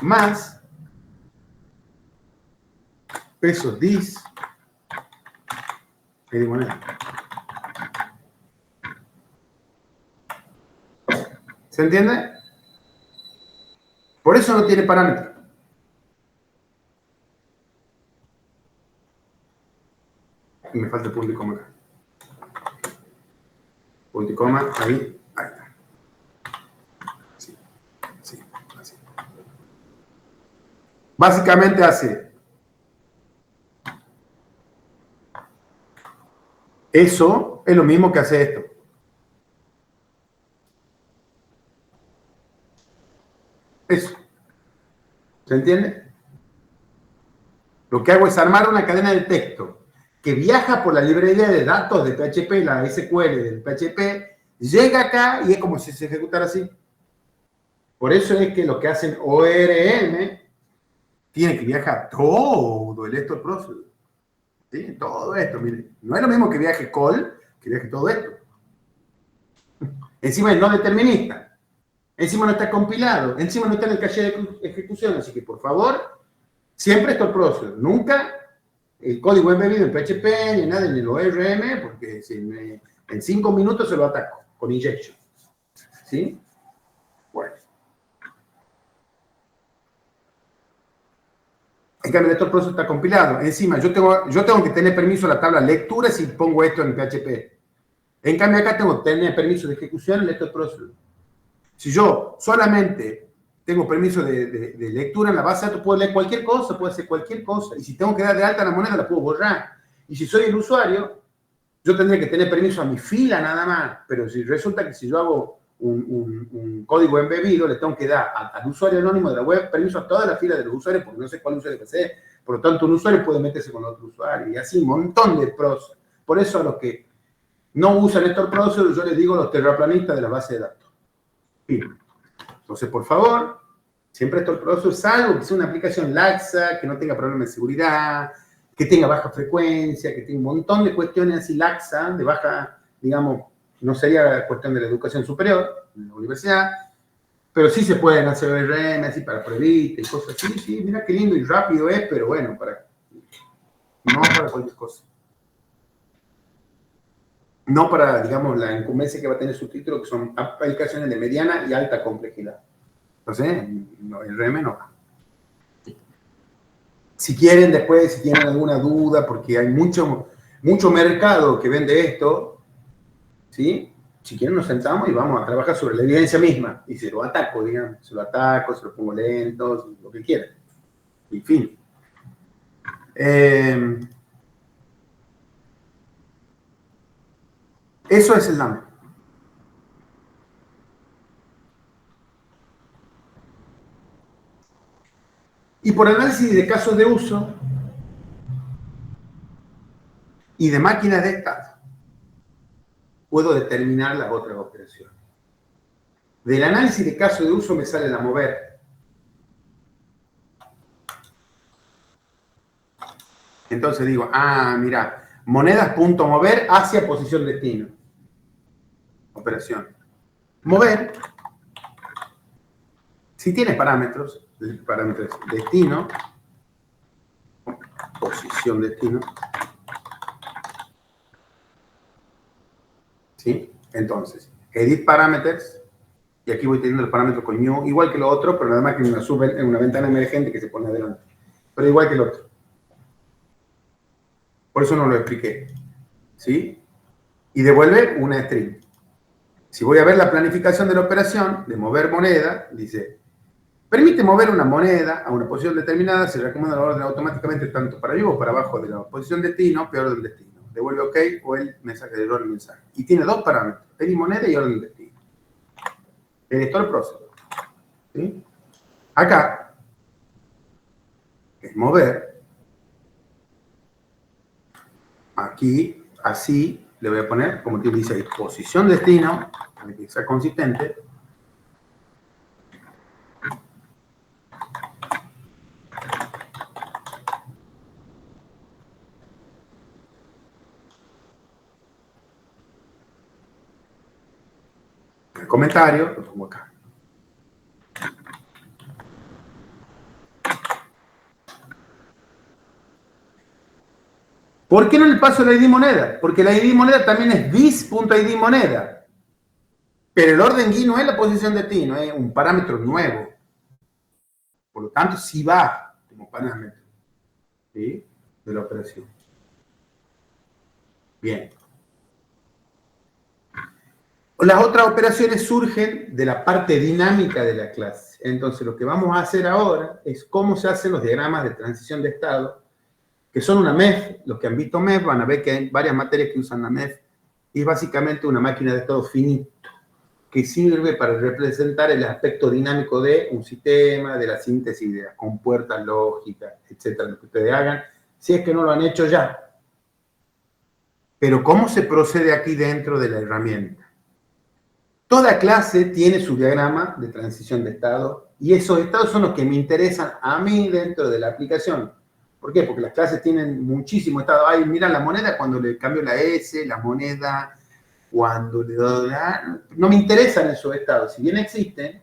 S1: Más. Pesos dis. ID moneda. ¿Se entiende? Por eso no tiene parámetro. Y me falta el punto y coma acá. Punto y coma, ahí, ahí está. Sí, sí, así. Básicamente hace Eso es lo mismo que hace esto. Eso. ¿Se entiende? Lo que hago es armar una cadena de texto que viaja por la librería de datos de PHP, la SQL del PHP, llega acá y es como si se ejecutara así. Por eso es que lo que hacen ORM tiene que viajar todo el esto procedure. ¿Sí? Todo esto, miren. No es lo mismo que viaje call, que viaje todo esto. Encima es no determinista. Encima no está compilado. Encima no está en el caché de ejecución. Así que, por favor, siempre esto procedure. Nunca el código embebido en PHP, ni nada, ni el ORM, porque en 5 minutos se lo ataco con injection. ¿Sí? Bueno. En cambio, el procedure está compilado. Encima, yo tengo que tener permiso a la tabla lectura si pongo esto en PHP. En cambio, acá tengo que tener permiso de ejecución en el procedure. Si yo solamente tengo permiso de lectura en la base de datos, puedo leer cualquier cosa, puedo hacer cualquier cosa. Y si tengo que dar de alta la moneda, la puedo borrar. Y si soy el usuario, yo tendría que tener permiso a mi fila nada más. Pero si resulta que si yo hago un código embebido, le tengo que dar al usuario anónimo de la web permiso a toda la fila de los usuarios, porque no sé cuál usuario va a ser. Por lo tanto, un usuario puede meterse con otro usuario. Y así un montón de pros. Por eso a los que no usan estos procedures, yo les digo los terraplanistas de la base de datos. Fin. Entonces, por favor, siempre esto el procedure, salvo que sea una aplicación laxa, que no tenga problemas de seguridad, que tenga baja frecuencia, que tenga un montón de cuestiones así laxas, de baja, digamos, no sería cuestión de la educación superior, en la universidad, pero sí se pueden hacer ORM así para pruebitas y cosas así. Sí, mira qué lindo y rápido es, pero bueno, no para cualquier cosa. No para, digamos, la incumbencia que va a tener su título, que son aplicaciones de mediana y alta complejidad. Entonces, no, el RM no va. Si quieren después, si tienen alguna duda, porque hay mucho mercado que vende esto, ¿sí? Si quieren nos sentamos y vamos a trabajar sobre la evidencia misma. Y se lo ataco, digamos. Se lo pongo lento, lo que quieran. En fin. Eso es el NAME. Y por análisis de casos de uso y de máquinas de estado, puedo determinar las otras operaciones. Del análisis de casos de uso me sale la mover. Entonces digo, mira, monedas.mover hacia posición destino. Operación. Mover, si tiene parámetros destino, posición destino, ¿sí? Entonces, edit parameters, y aquí voy teniendo el parámetro con new, igual que lo otro, pero nada más que en una ventana emergente que se pone adelante. Pero igual que el otro. Por eso no lo expliqué. ¿Sí? Y devuelve una string. Si voy a ver la planificación de la operación de mover moneda, dice, permite mover una moneda a una posición determinada, se recomienda la orden automáticamente tanto para arriba o para abajo de la posición destino, peor del destino. Devuelve OK o el mensaje de error el mensaje. Y tiene dos parámetros, edit moneda y orden destino. Editor procedure. ¿Sí? Acá, es mover. Aquí, así, le voy a poner, como te dice ahí, posición destino, para que sea consistente. El comentario lo pongo acá. ¿Por qué no le paso la ID moneda? Porque la ID moneda también es bis.id moneda. Pero el orden GUI no es la posición destino, es un parámetro nuevo. Por lo tanto, sí va como parámetro, ¿sí? De la operación. Bien. Las otras operaciones surgen de la parte dinámica de la clase. Entonces, lo que vamos a hacer ahora es cómo se hacen los diagramas de transición de estado que son una MEF. Los que han visto MEF van a ver que hay varias materias que usan la MEF. Y es básicamente una máquina de estado finito que sirve para representar el aspecto dinámico de un sistema, de la síntesis de las compuertas lógicas, etcétera, lo que ustedes hagan, si es que no lo han hecho ya. Pero ¿cómo se procede aquí dentro de la herramienta? Toda clase tiene su diagrama de transición de estado y esos estados son los que me interesan a mí dentro de la aplicación. ¿Por qué? Porque las clases tienen muchísimo estado. Ay, mira la moneda cuando le cambio la S, la moneda cuando le doy la... No me interesan esos estados. Si bien existen,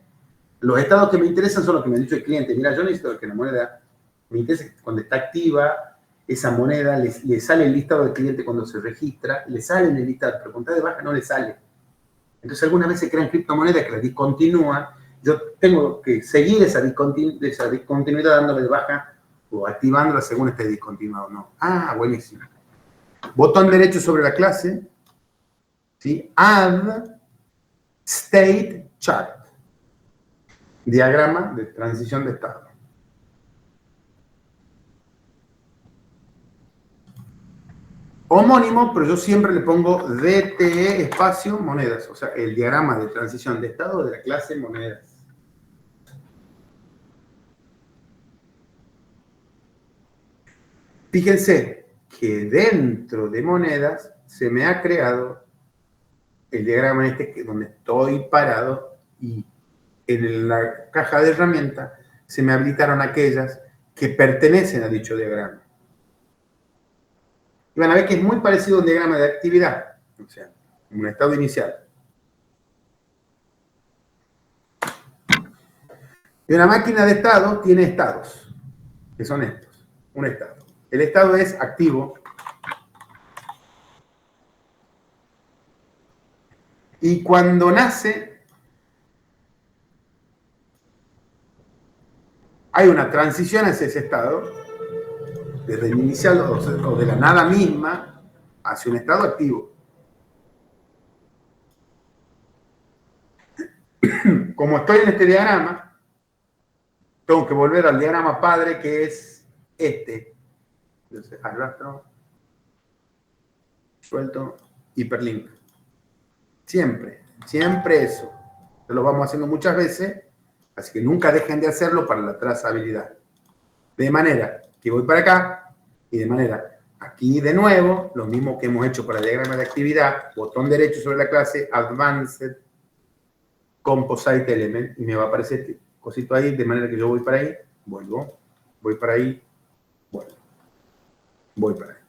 S1: los estados que me interesan son los que me ha dicho el cliente. Mira, yo necesito que la moneda, me interesa que cuando está activa, esa moneda le sale el listado del cliente cuando se registra, le sale en el listado, pero cuando está de baja no le sale. Entonces algunas veces crean criptomonedas que las discontinúan. Yo tengo que seguir esa discontinuidad dándole de baja o activándola según esté discontinuado o no. Ah, buenísimo. Botón derecho sobre la clase. ¿Sí? Add State Chart. Diagrama de transición de estado. Homónimo, pero yo siempre le pongo DTE espacio monedas, o sea, el diagrama de transición de estado de la clase monedas. Fíjense que dentro de monedas se me ha creado el diagrama este donde estoy parado y en la caja de herramientas se me habilitaron aquellas que pertenecen a dicho diagrama. Y van a ver que es muy parecido a un diagrama de actividad, o sea, un estado inicial. Y una máquina de estado tiene estados, que son estos, un estado. El estado es activo. Y cuando nace, hay una transición hacia ese estado, desde el inicial o de la nada misma, hacia un estado activo. Como estoy en este diagrama, tengo que volver al diagrama padre, que es este. Entonces, arrastro, suelto, hiperlink. Siempre eso. Lo vamos haciendo muchas veces, así que nunca dejen de hacerlo para la trazabilidad. De manera que voy para acá y de manera aquí de nuevo, lo mismo que hemos hecho para el diagrama de actividad, botón derecho sobre la clase, Advanced Composite Element, y me va a aparecer este cosito ahí, de manera que yo voy para ahí, vuelvo, voy para ahí, vuelvo, voy para ahí.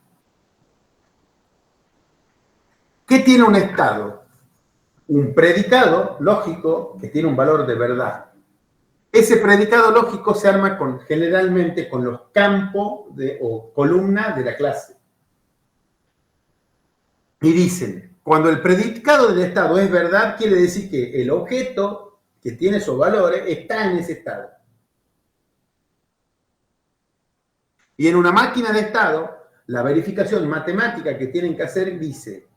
S1: ¿Qué tiene un estado? Un predicado lógico que tiene un valor de verdad. Ese predicado lógico se arma generalmente con los campos o columnas de la clase. Y dicen, cuando el predicado del estado es verdad, quiere decir que el objeto que tiene esos valores está en ese estado. Y en una máquina de estado, la verificación matemática que tienen que hacer dice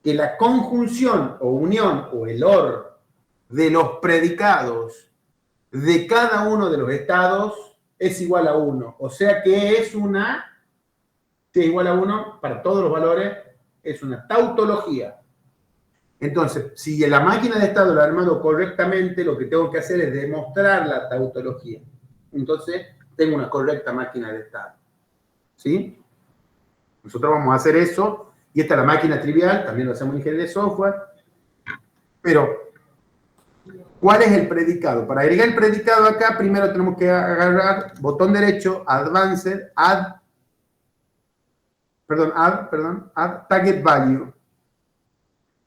S1: que la conjunción o unión o el OR de los predicados de cada uno de los estados es igual a 1. O sea que es si es igual a 1 para todos los valores, es una tautología. Entonces, si la máquina de estado la he armado correctamente, lo que tengo que hacer es demostrar la tautología. Entonces, tengo una correcta máquina de estado. ¿Sí? Nosotros vamos a hacer eso. Y esta es la máquina trivial, también lo hacemos en ingeniería de software. Pero, ¿cuál es el predicado? Para agregar el predicado acá, primero tenemos que agarrar botón derecho, Advanced, Add Target Value.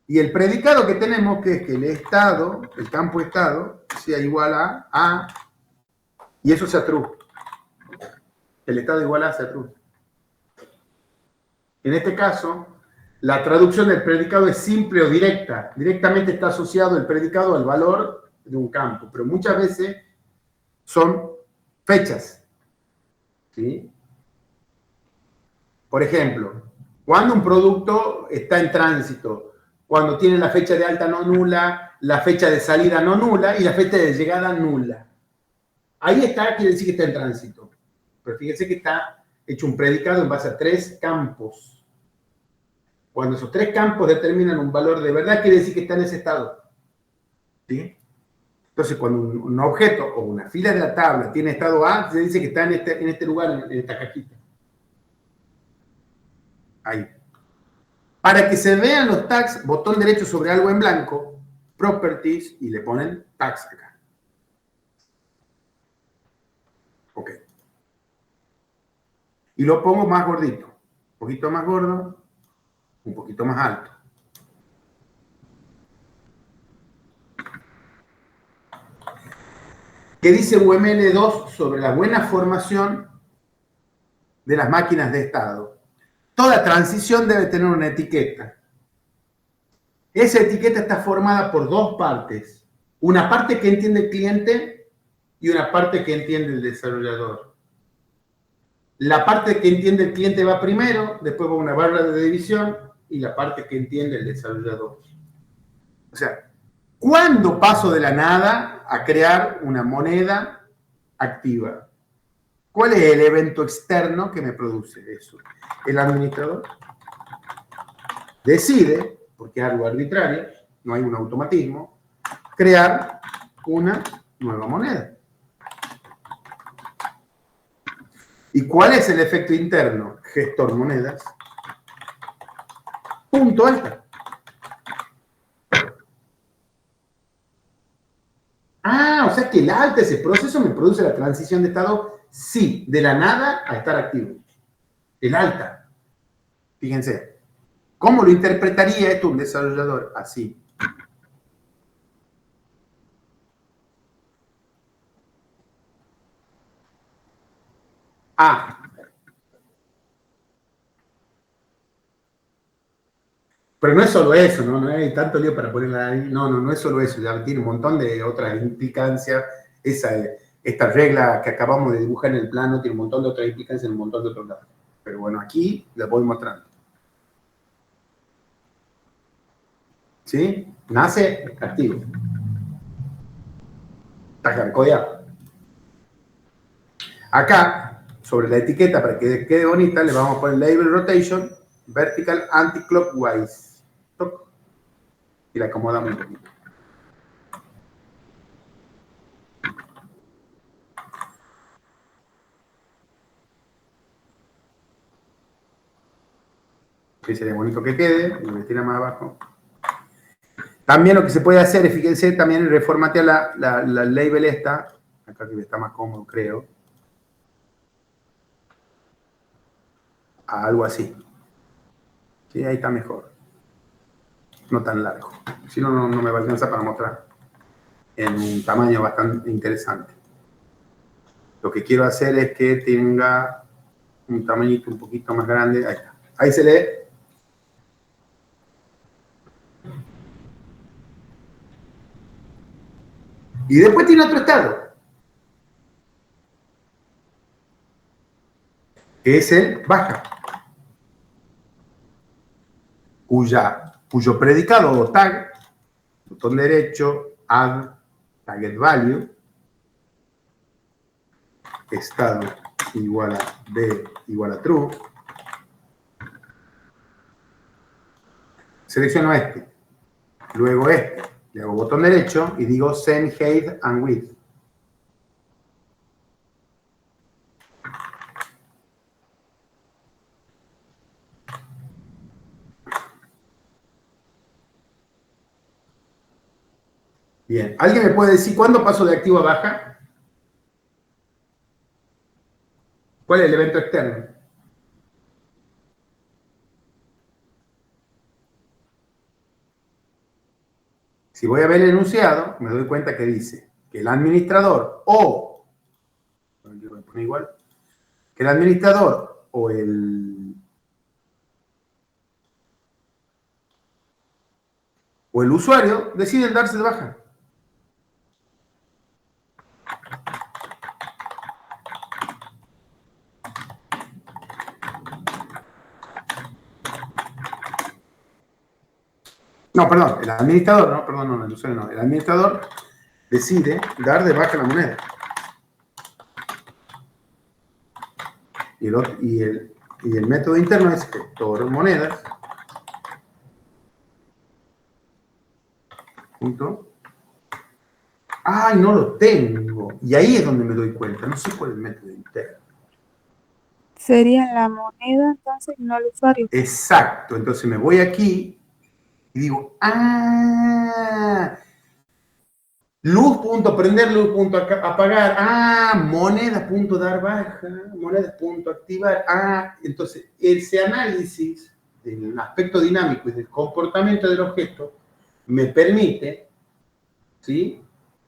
S1: Y el predicado que tenemos, que es que el estado, el campo estado, sea igual a, y eso sea true. El estado igual a sea true. En este caso, la traducción del predicado es simple o directa. Directamente está asociado el predicado al valor de un campo, pero muchas veces son fechas. ¿Sí? Por ejemplo, cuando un producto está en tránsito, cuando tiene la fecha de alta no nula, la fecha de salida no nula y la fecha de llegada nula. Ahí está, quiere decir que está en tránsito. Pero fíjense que hecho un predicado en base a 3 campos. Cuando esos 3 campos determinan un valor de verdad, quiere decir que está en ese estado. ¿Sí? Entonces, cuando un objeto o una fila de la tabla tiene estado A, se dice que está en este lugar, en esta cajita. Ahí. Para que se vean los tags, botón derecho sobre algo en blanco, Properties, y le ponen tags acá. Ok. Y lo pongo más gordito. Un poquito más gordo, un poquito más alto. ¿Qué dice UML2 sobre la buena formación de las máquinas de estado? Toda transición debe tener una etiqueta. Esa etiqueta está formada por 2 partes. Una parte que entiende el cliente y una parte que entiende el desarrollador. La parte que entiende el cliente va primero, después va una barra de división y la parte que entiende el desarrollador. O sea, ¿cuándo paso de la nada a crear una moneda activa? ¿Cuál es el evento externo que me produce eso? El administrador decide, porque es algo arbitrario, no hay un automatismo, crear una nueva moneda. ¿Y cuál es el efecto interno? Gestor monedas. Punto alta. Ah, o sea que el alta, ese proceso me produce la transición de estado, sí, de la nada a estar activo. El alta. Fíjense. ¿Cómo lo interpretaría esto un desarrollador? Así. Ah. Pero no es solo eso, ¿no? No hay tanto lío para ponerla ahí. No es solo eso. Ya tiene un montón de otras implicancias. Esta regla que acabamos de dibujar en el plano tiene un montón de otras implicancias en un montón de otros lados. Pero bueno, aquí la voy mostrando. ¿Sí? Nace activo. Está codeado. Acá, sobre la etiqueta, para que quede bonita, le vamos a poner Label Rotation, Vertical Anti-Clockwise. Y la acomodamos un poquito. Así sería bonito que quede, y me tira más abajo. También lo que se puede hacer es, fíjense, también reformatear la label esta, acá que está más cómodo, creo, a algo así. Sí, ahí está mejor. No tan largo. Si no, no me va a alcanzar para mostrar. En un tamaño bastante interesante. Lo que quiero hacer es que tenga un tamañito un poquito más grande. Ahí está. Ahí se lee. Y después tiene otro estado, que es el baja, cuyo predicado o tag, botón derecho, add target value, estado igual a b igual a true. Selecciono este, luego este, le hago botón derecho y digo send height and width. Bien, ¿alguien me puede decir cuándo paso de activo a baja? ¿Cuál es el evento externo? Si voy a ver el enunciado, me doy cuenta que dice que el administrador o, yo voy a poner igual, que el administrador o el usuario deciden darse de baja. No, perdón, el administrador, no, perdón, no, el usuario no. El administrador decide dar de baja la moneda. y el método interno es vector monedas. Punto. ¡Ay, no lo tengo! Y ahí es donde me doy cuenta. No sé cuál es el método interno.
S3: Sería la moneda, entonces, no el usuario.
S1: Exacto. Entonces me voy aquí y digo, luz.prender, luz.apagar, moneda.dar baja, moneda.activar, entonces ese análisis del aspecto dinámico y del comportamiento del objeto me permite, ¿sí?,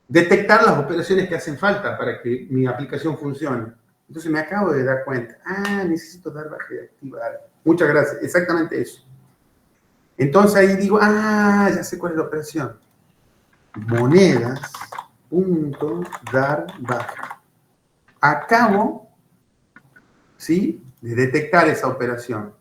S1: detectar las operaciones que hacen falta para que mi aplicación funcione. Entonces me acabo de dar cuenta, necesito dar baja y activar. Muchas gracias, exactamente eso. Entonces ahí digo, ya sé cuál es la operación. Monedas.dar baja. Acabo, ¿sí?, de detectar esa operación.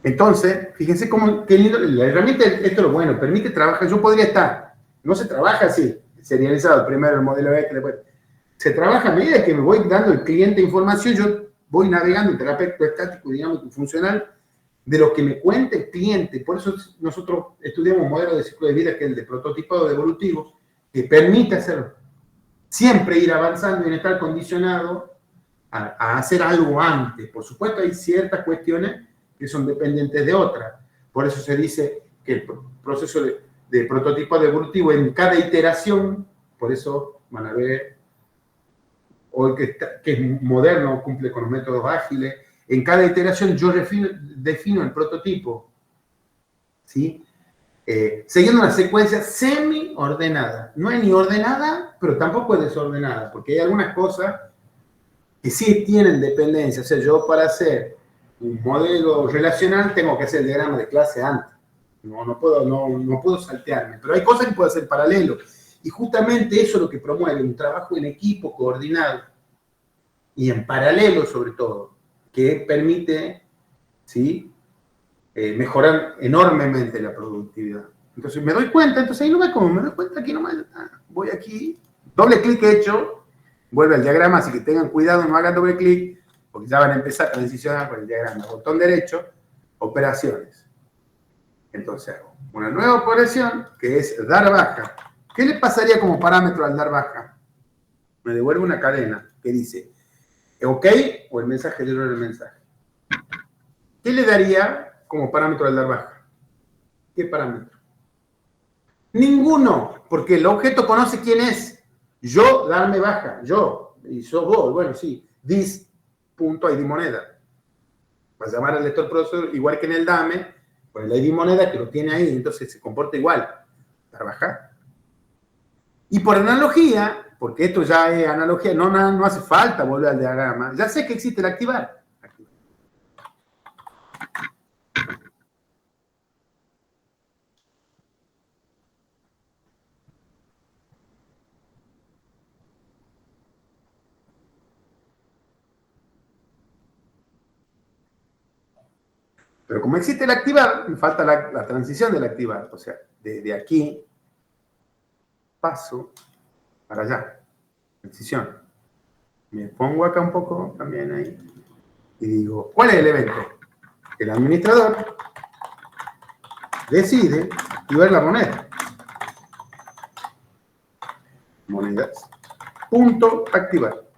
S1: Entonces, fíjense cómo, qué lindo, la herramienta, esto es lo bueno, permite trabajar. Yo podría estar, no se trabaja así, serializado, primero el modelo X, después. Se trabaja a medida que me voy dando el cliente información, yo voy navegando entre el aspecto estático, dinámico y funcional de lo que me cuenta el cliente. Por eso nosotros estudiamos un modelo de ciclo de vida que es el de prototipado de evolutivo, que permite hacerlo. Siempre ir avanzando y estar condicionado a hacer algo antes. Por supuesto, hay ciertas cuestiones que son dependientes de otras. Por eso se dice que el proceso de prototipado evolutivo en cada iteración, por eso van a ver hoy que es moderno, cumple con los métodos ágiles, en cada iteración yo defino el prototipo, ¿sí?, siguiendo una secuencia semi-ordenada. No es ni ordenada, pero tampoco es desordenada, porque hay algunas cosas que sí tienen dependencia. O sea, yo para hacer un modelo relacional tengo que hacer el diagrama de clase antes. No puedo saltearme, pero hay cosas que puedo hacer paralelo. Y justamente eso es lo que promueve un trabajo en equipo coordinado y en paralelo sobre todo, que permite, ¿sí?, mejorar enormemente la productividad. Entonces me doy cuenta, entonces ahí no me como, me doy cuenta aquí nomás, voy aquí, doble clic hecho, vuelve al diagrama, así que tengan cuidado, no hagan doble clic, porque ya van a empezar a transicionar con el diagrama. Botón derecho, operaciones. Entonces hago una nueva operación que es dar baja. ¿Qué le pasaría como parámetro al dar baja? Me devuelve una cadena que dice OK o el mensaje de error del mensaje. ¿Qué le daría como parámetro al dar baja? ¿Qué parámetro? Ninguno, porque el objeto conoce quién es. Yo darme baja, yo, y sos vos, bueno, sí, this.id moneda. Vas a llamar al lector procesador igual que en el dame, con el ID moneda que lo tiene ahí, entonces se comporta igual, dar baja. Y por analogía, porque esto ya es analogía, no hace falta volver al diagrama, ya sé que existe el activar. Pero como existe el activar, me falta la transición del activar. O sea, desde aquí paso para allá. Transición. Me pongo acá un poco también ahí. Y digo, ¿cuál es el evento? El administrador decide activar la moneda. Monedas. Punto activar.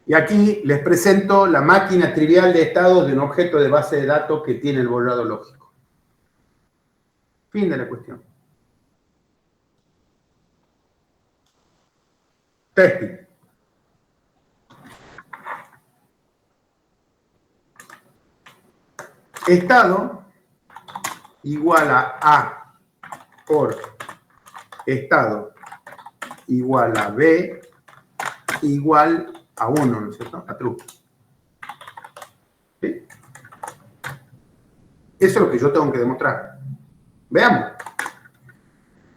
S1: Y aquí les presento la máquina trivial de estados de un objeto de base de datos que tiene el borrado lógico. Fin de la cuestión. Testing. Estado igual a por estado igual a B igual a 1, ¿no es cierto? A true. ¿Sí? Eso es lo que yo tengo que demostrar. Veamos.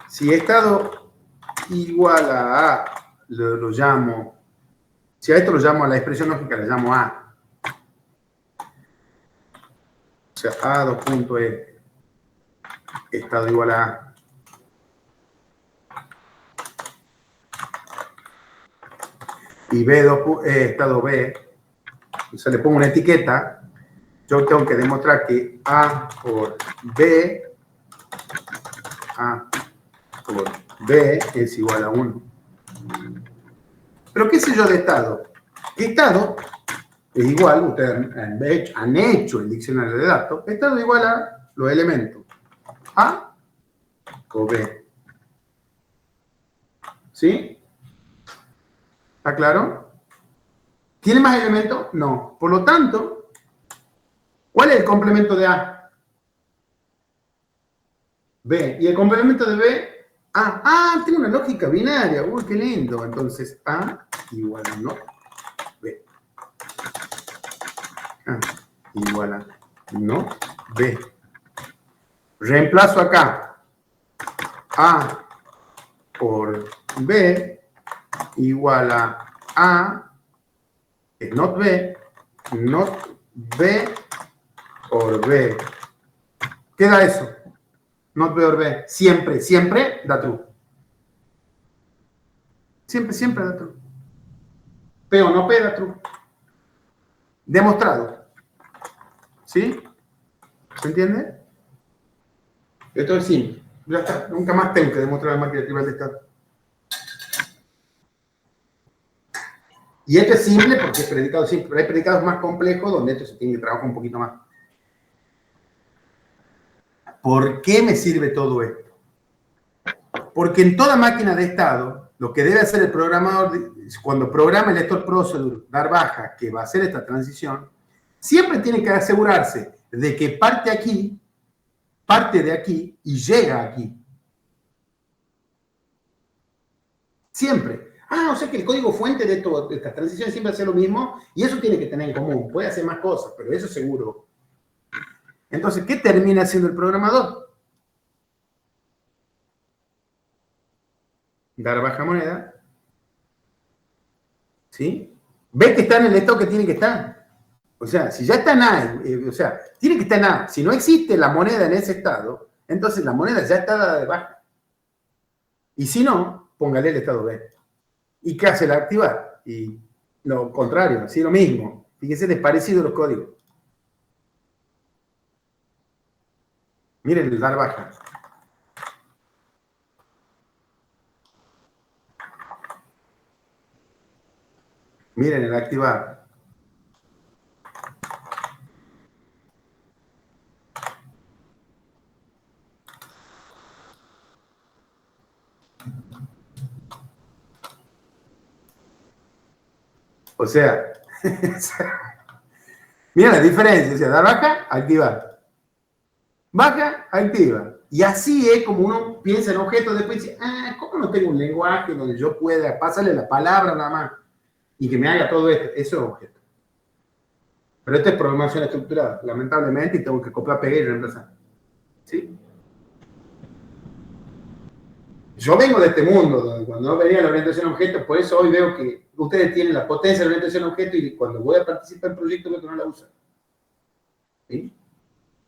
S1: Si estado igual a lo llamo Si a esto lo llamo, a la expresión lógica le llamo A. O sea, A, 2 puntos es estado igual a A. Y B, estado B. O sea, le pongo una etiqueta. Yo tengo que demostrar que A por B es igual a 1. Pero ¿qué sé yo de estado? Estado es igual, ustedes han hecho el diccionario de datos, estado es igual a los elementos A o B. ¿Sí? ¿Está claro? ¿Tiene más elementos? No. Por lo tanto, ¿cuál es el complemento de A? B. ¿Y el complemento de B? A. Ah, tiene una lógica binaria. Uy, qué lindo. Entonces, A igual a no B. A igual a no B. Reemplazo acá. A por B igual a es not B por B. ¿Qué da eso? Not B or B. Siempre, siempre da true. Siempre, siempre da true. P o no P da true. Demostrado. ¿Sí? ¿Se entiende? Esto es simple. Ya está. Nunca más tengo que demostrar la máquina tribal de estado. Y esto es simple porque es predicado simple. Pero hay predicados más complejos donde esto se tiene que trabajar un poquito más. ¿Por qué me sirve todo esto? Porque en toda máquina de estado, lo que debe hacer el programador, cuando programa el lector procedure, dar baja, que va a hacer esta transición, siempre tiene que asegurarse de que parte de aquí y llega aquí. Siempre. Ah, o sea que el código fuente de esta transición siempre hace lo mismo y eso tiene que tener en común. Puede hacer más cosas, pero eso seguro. Entonces, ¿qué termina haciendo el programador? Dar baja moneda. ¿Sí? Ve que está en el estado que tiene que estar. O sea, si ya está en A, o sea, tiene que estar en A. Si no existe la moneda en ese estado, entonces la moneda ya está dada de baja. Y si no, póngale el estado B. ¿Y qué hace? La activar. Y lo contrario, así lo mismo. Fíjense, desparecido los códigos. Miren el dar baja. Miren el activar. O sea, mira la diferencia. O sea, dar baja, activar. Baja, activa. Y así es como uno piensa en objetos, después dice, ah, ¿cómo no tengo un lenguaje donde yo pueda pasarle la palabra nada más y que me haga todo esto? Eso es objeto. Pero esto es programación estructurada, lamentablemente, y tengo que copiar, pegar y reemplazar. ¿Sí? Yo vengo de este mundo, donde cuando no venía la orientación a objetos, por eso hoy veo que ustedes tienen la potencia de la orientación a objetos y cuando voy a participar en proyectos veo que no la usan. ¿Sí?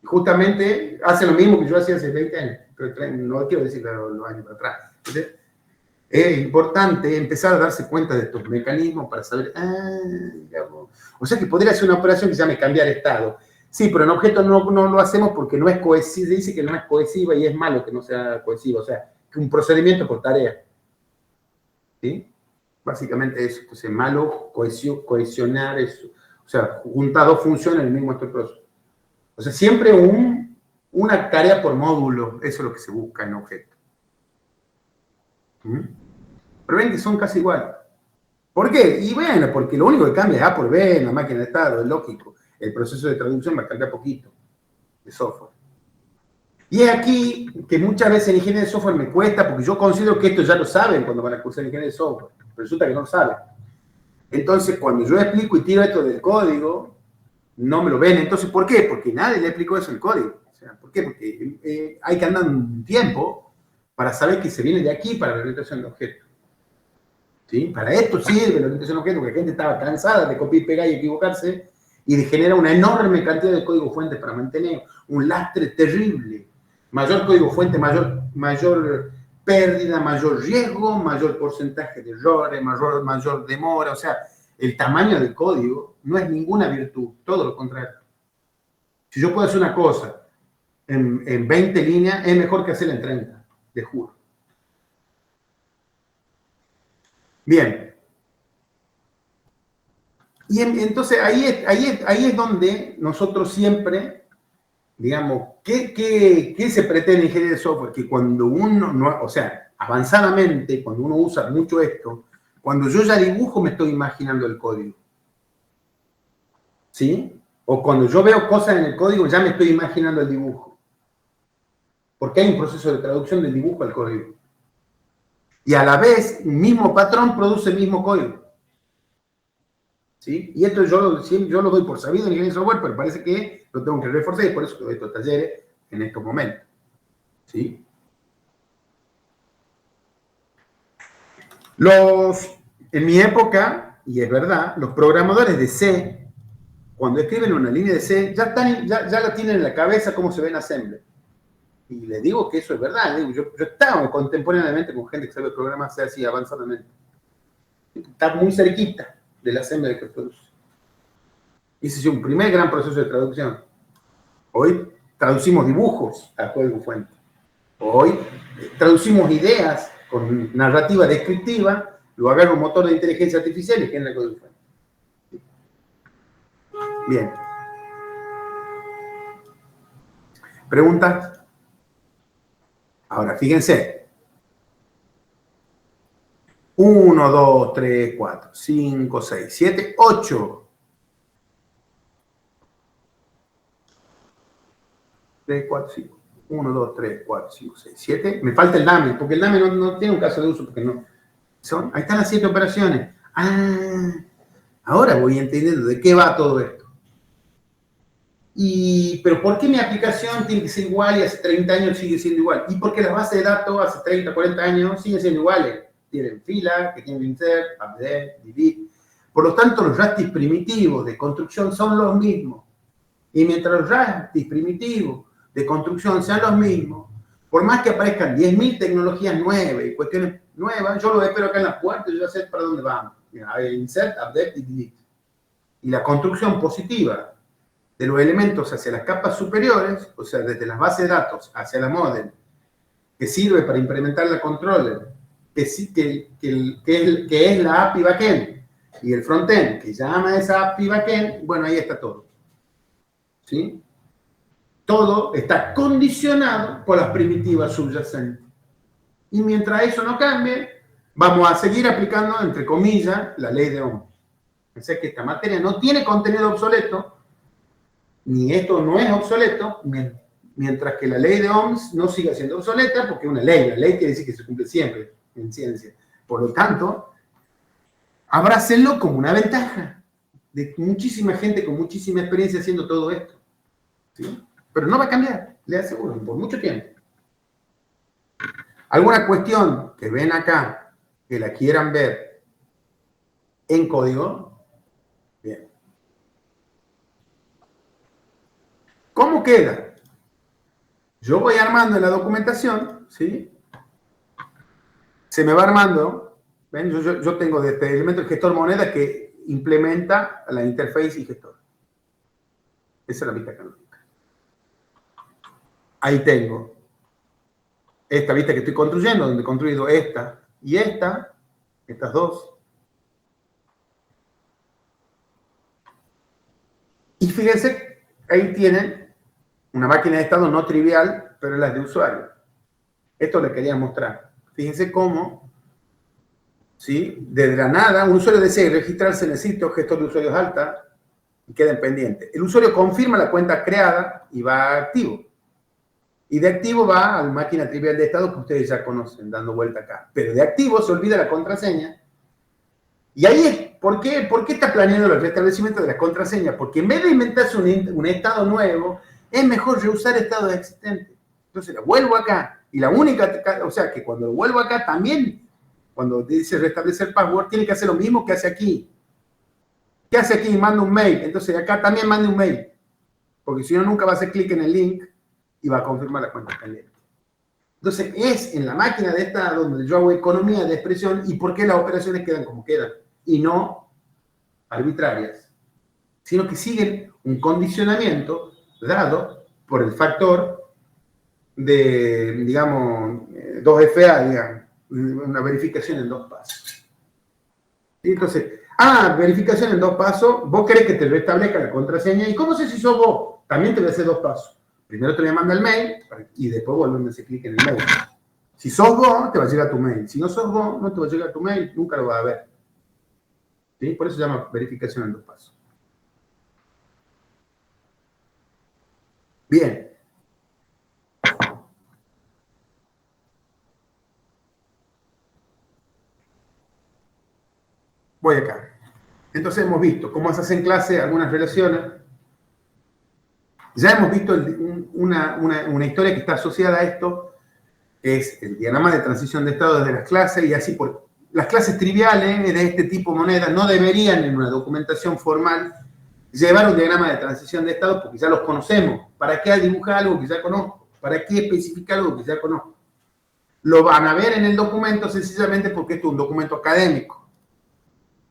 S1: Justamente hace lo mismo que yo hacía hace 20 años, pero no quiero decir los años para atrás. Entonces, es importante empezar a darse cuenta de estos mecanismos para saber, o sea que podría ser una operación que se llame cambiar estado. Sí, pero en objetos no lo hacemos porque no es cohesiva, dice que no es cohesiva y es malo que no sea cohesiva, o sea, que un procedimiento por tarea. ¿Sí? Básicamente eso, entonces malo cohesionar eso, o sea, juntar dos funciones en el mismo proceso. O sea, siempre una tarea por módulo, eso es lo que se busca en objeto. Pero ven que son casi iguales. ¿Por qué? Y bueno, porque lo único que cambia es A por B en la máquina de estado, es lógico. El proceso de traducción va a cambiar poquito de software. Y es aquí que muchas veces en ingeniería de software me cuesta, porque yo considero que esto ya lo saben cuando van a cursar ingeniería de software. Pero resulta que no lo saben. Entonces, cuando yo explico y tiro esto del código, no me lo ven. Entonces, ¿por qué? Porque nadie le explicó eso en el código. O sea, ¿por qué? Porque hay que andar un tiempo para saber que se viene de aquí para la orientación de objetos. ¿Sí? Para esto sirve la orientación a objetos, porque la gente estaba cansada de copiar y pegar y equivocarse, y de generar una enorme cantidad de código fuente para mantener un lastre terrible. Mayor código fuente, mayor pérdida, mayor riesgo, mayor porcentaje de errores, mayor demora. O sea, el tamaño del código no es ninguna virtud, todo lo contrario. Si yo puedo hacer una cosa en 20 líneas, es mejor que hacerla en 30, te juro. Bien. Y entonces ahí es donde nosotros siempre, digamos, ¿qué se pretende en ingeniería de software? Que cuando uno, no, o sea, avanzadamente, cuando uno usa mucho esto, cuando yo ya dibujo me estoy imaginando el código. ¿Sí? O cuando yo veo cosas en el código ya me estoy imaginando el dibujo. Porque hay un proceso de traducción del dibujo al código. Y a la vez, el mismo patrón produce el mismo código. ¿Sí? Y esto yo lo doy por sabido en ingeniería de software, pero parece que lo tengo que reforzar y por eso doy estos talleres en estos momentos. ¿Sí? En mi época, y es verdad, los programadores de C, cuando escriben una línea de C, ya la tienen en la cabeza cómo se ve en Assembler. Y les digo que eso es verdad. Yo estaba contemporáneamente con gente que sabe programar C así avanzadamente. Está muy cerquita del Assembler que produce. Ese es un primer gran proceso de traducción. Hoy traducimos dibujos a código fuente. Hoy traducimos ideas con narrativa descriptiva, lo agarra un motor de inteligencia artificial y genera código fuente. Bien. ¿Preguntas? Ahora, fíjense. 1, 2, 3, 4, 5, 6, 7, 8. 3, 4, 5. 1, 2, 3, 4, 5, 6, 7. Me falta el NAME, porque el NAME no tiene un caso de uso, porque no. Ahí están las 7 operaciones. Ah, ahora voy entendiendo de qué va todo esto. Pero ¿por qué mi aplicación tiene que ser igual y hace 30 años sigue siendo igual? Y porque las bases de datos hace 30, 40 años siguen siendo iguales. Tienen fila, que tienen insert, update, delete. Por lo tanto, los RASTIS primitivos de construcción son los mismos. Y mientras los RASTIS primitivos de construcción sean los mismos, por más que aparezcan 10.000 tecnologías nuevas y cuestiones nuevas, yo lo espero acá en las puertas y yo ya sé para dónde vamos. Mira, insert, update y delete. Y la construcción positiva de los elementos hacia las capas superiores, o sea, desde las bases de datos hacia la model, que sirve para implementar la controller, que es la API backend, y el frontend, que llama esa API backend, bueno, ahí está todo. ¿Sí? Todo está condicionado por las primitivas subyacentes. Y mientras eso no cambie, vamos a seguir aplicando, entre comillas, la ley de Ohm. O sea que esta materia no tiene contenido obsoleto, ni esto no es obsoleto, mientras que la ley de Ohm no siga siendo obsoleta, porque es una ley. La ley quiere decir que se cumple siempre en ciencia. Por lo tanto, abrácenlo como una ventaja de muchísima gente con muchísima experiencia haciendo todo esto. ¿Sí? Pero no va a cambiar, le aseguro, por mucho tiempo. ¿Alguna cuestión que ven acá que la quieran ver en código? Bien. ¿Cómo queda? Yo voy armando en la documentación, ¿sí? Se me va armando, ¿ven? Yo tengo de este elemento el gestor moneda que implementa la interface y gestor. Esa es la vista canónica. Ahí tengo esta vista que estoy construyendo, donde he construido esta y estas dos. Y fíjense, ahí tienen una máquina de estado no trivial, pero las de usuario. Esto les quería mostrar. Fíjense cómo, ¿sí? Desde la nada, un usuario desea registrarse en el sitio gestor de usuarios alta y queda en pendiente. El usuario confirma la cuenta creada y va a activo. Y de activo va a la máquina trivial de estado que ustedes ya conocen, dando vuelta acá. Pero de activo se olvida la contraseña. Y ahí es, ¿por qué está planeando el restablecimiento de la contraseña? Porque en vez de inventarse un estado nuevo, es mejor reusar estados existentes. Entonces la vuelvo acá. Y la única, o sea, que cuando lo vuelvo acá también, cuando dice restablecer password, tiene que hacer lo mismo que hace aquí. ¿Qué hace aquí? Manda un mail. Entonces acá también manda un mail. Porque si no, nunca va a hacer clic en el link y va a confirmar la cuenta pendiente. Entonces es en la máquina de esta donde yo hago economía de expresión y por qué las operaciones quedan como quedan. Y no arbitrarias. Sino que siguen un condicionamiento dado por el factor de, digamos, 2FA, digamos, una verificación en 2 pasos. Y entonces, verificación en 2 pasos, vos querés que te restablezca la contraseña, ¿y cómo sé si sos vos? También te voy a hacer 2 pasos. Primero te voy a mandar el mail y después vuelven a hacer clic en el mail. Si sos vos, te va a llegar tu mail. Si no sos vos, no te va a llegar tu mail, nunca lo vas a ver. ¿Sí? Por eso se llama verificación en 2 pasos. Bien. Voy acá. Entonces hemos visto cómo se hacen en clase algunas relaciones. Ya hemos visto una historia que está asociada a esto, es el diagrama de transición de estado desde las clases, y así por las clases triviales de este tipo de monedas no deberían en una documentación formal llevar un diagrama de transición de estado porque ya los conocemos. ¿Para qué dibujar algo que ya conozco? ¿Para qué especificar algo que ya conozco? Lo van a ver en el documento sencillamente porque esto es un documento académico.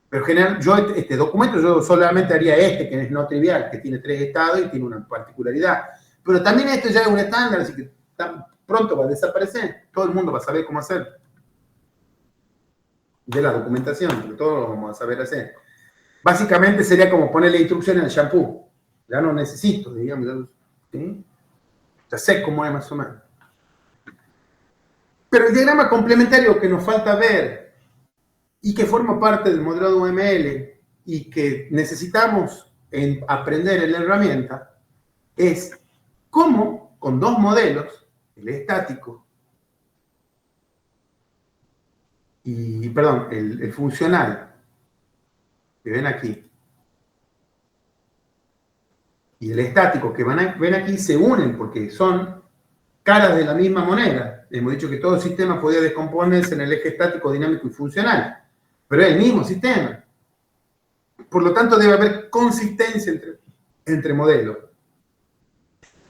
S1: Pero en general, yo este documento yo solamente haría que es no trivial, que tiene 3 estados y tiene una particularidad. Pero también esto ya es un estándar, así que pronto va a desaparecer. Todo el mundo va a saber cómo hacerlo. De la documentación, todo lo vamos a saber hacer. Básicamente sería como ponerle instrucciones al shampoo. Ya no necesito, digamos. ¿Sí? Ya sé cómo es más o menos. Pero el diagrama complementario que nos falta ver y que forma parte del modelado UML y que necesitamos aprender en la herramienta es cómo con 2 modelos, el estático y, perdón, el funcional, que ven aquí, y el estático que ven aquí se unen porque son caras de la misma moneda. Hemos dicho que todo el sistema podía descomponerse en el eje estático, dinámico y funcional, pero es el mismo sistema. Por lo tanto, debe haber consistencia entre modelos.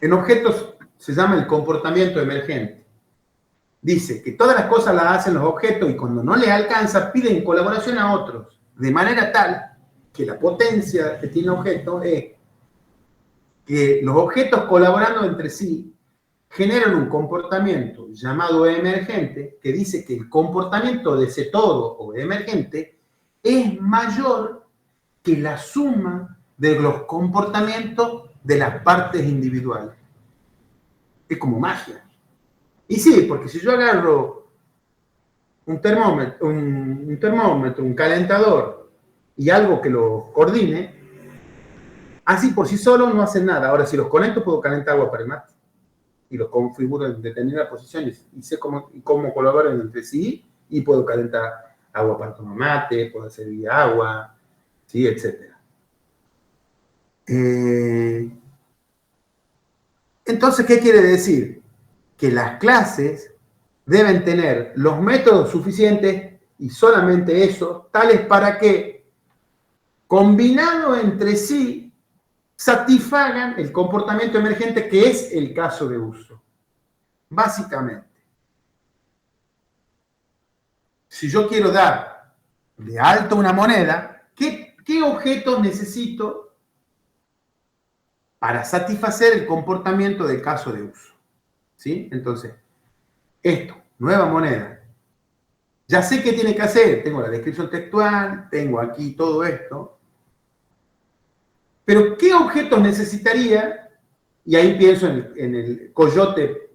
S1: En objetos se llama el comportamiento emergente. Dice que todas las cosas las hacen los objetos y cuando no les alcanza piden colaboración a otros, de manera tal que la potencia que tiene el objeto es que los objetos colaborando entre sí generan un comportamiento llamado emergente que dice que el comportamiento de ese todo o emergente es mayor que la suma de los comportamientos de las partes individuales. Es como magia. Y sí, porque si yo agarro un termómetro, un calentador y algo que lo coordine, así por sí solo no hacen nada. Ahora, si los conecto, puedo calentar agua para el mate. Y los configuro en determinadas posiciones. Y sé cómo colaboran entre sí. Y puedo calentar agua para tomar mate, puedo servir agua, ¿sí? Etc. Entonces, ¿qué quiere decir? Que las clases deben tener los métodos suficientes y solamente eso, tales para que, combinado entre sí, satisfagan el comportamiento emergente que es el caso de uso. Básicamente, si yo quiero dar de alto una moneda, ¿qué objetos necesito para satisfacer el comportamiento del caso de uso? ¿Sí? Entonces, esto, nueva moneda. Ya sé qué tiene que hacer. Tengo la descripción textual, tengo aquí todo esto. Pero, ¿qué objetos necesitaría? Y ahí pienso en el coyote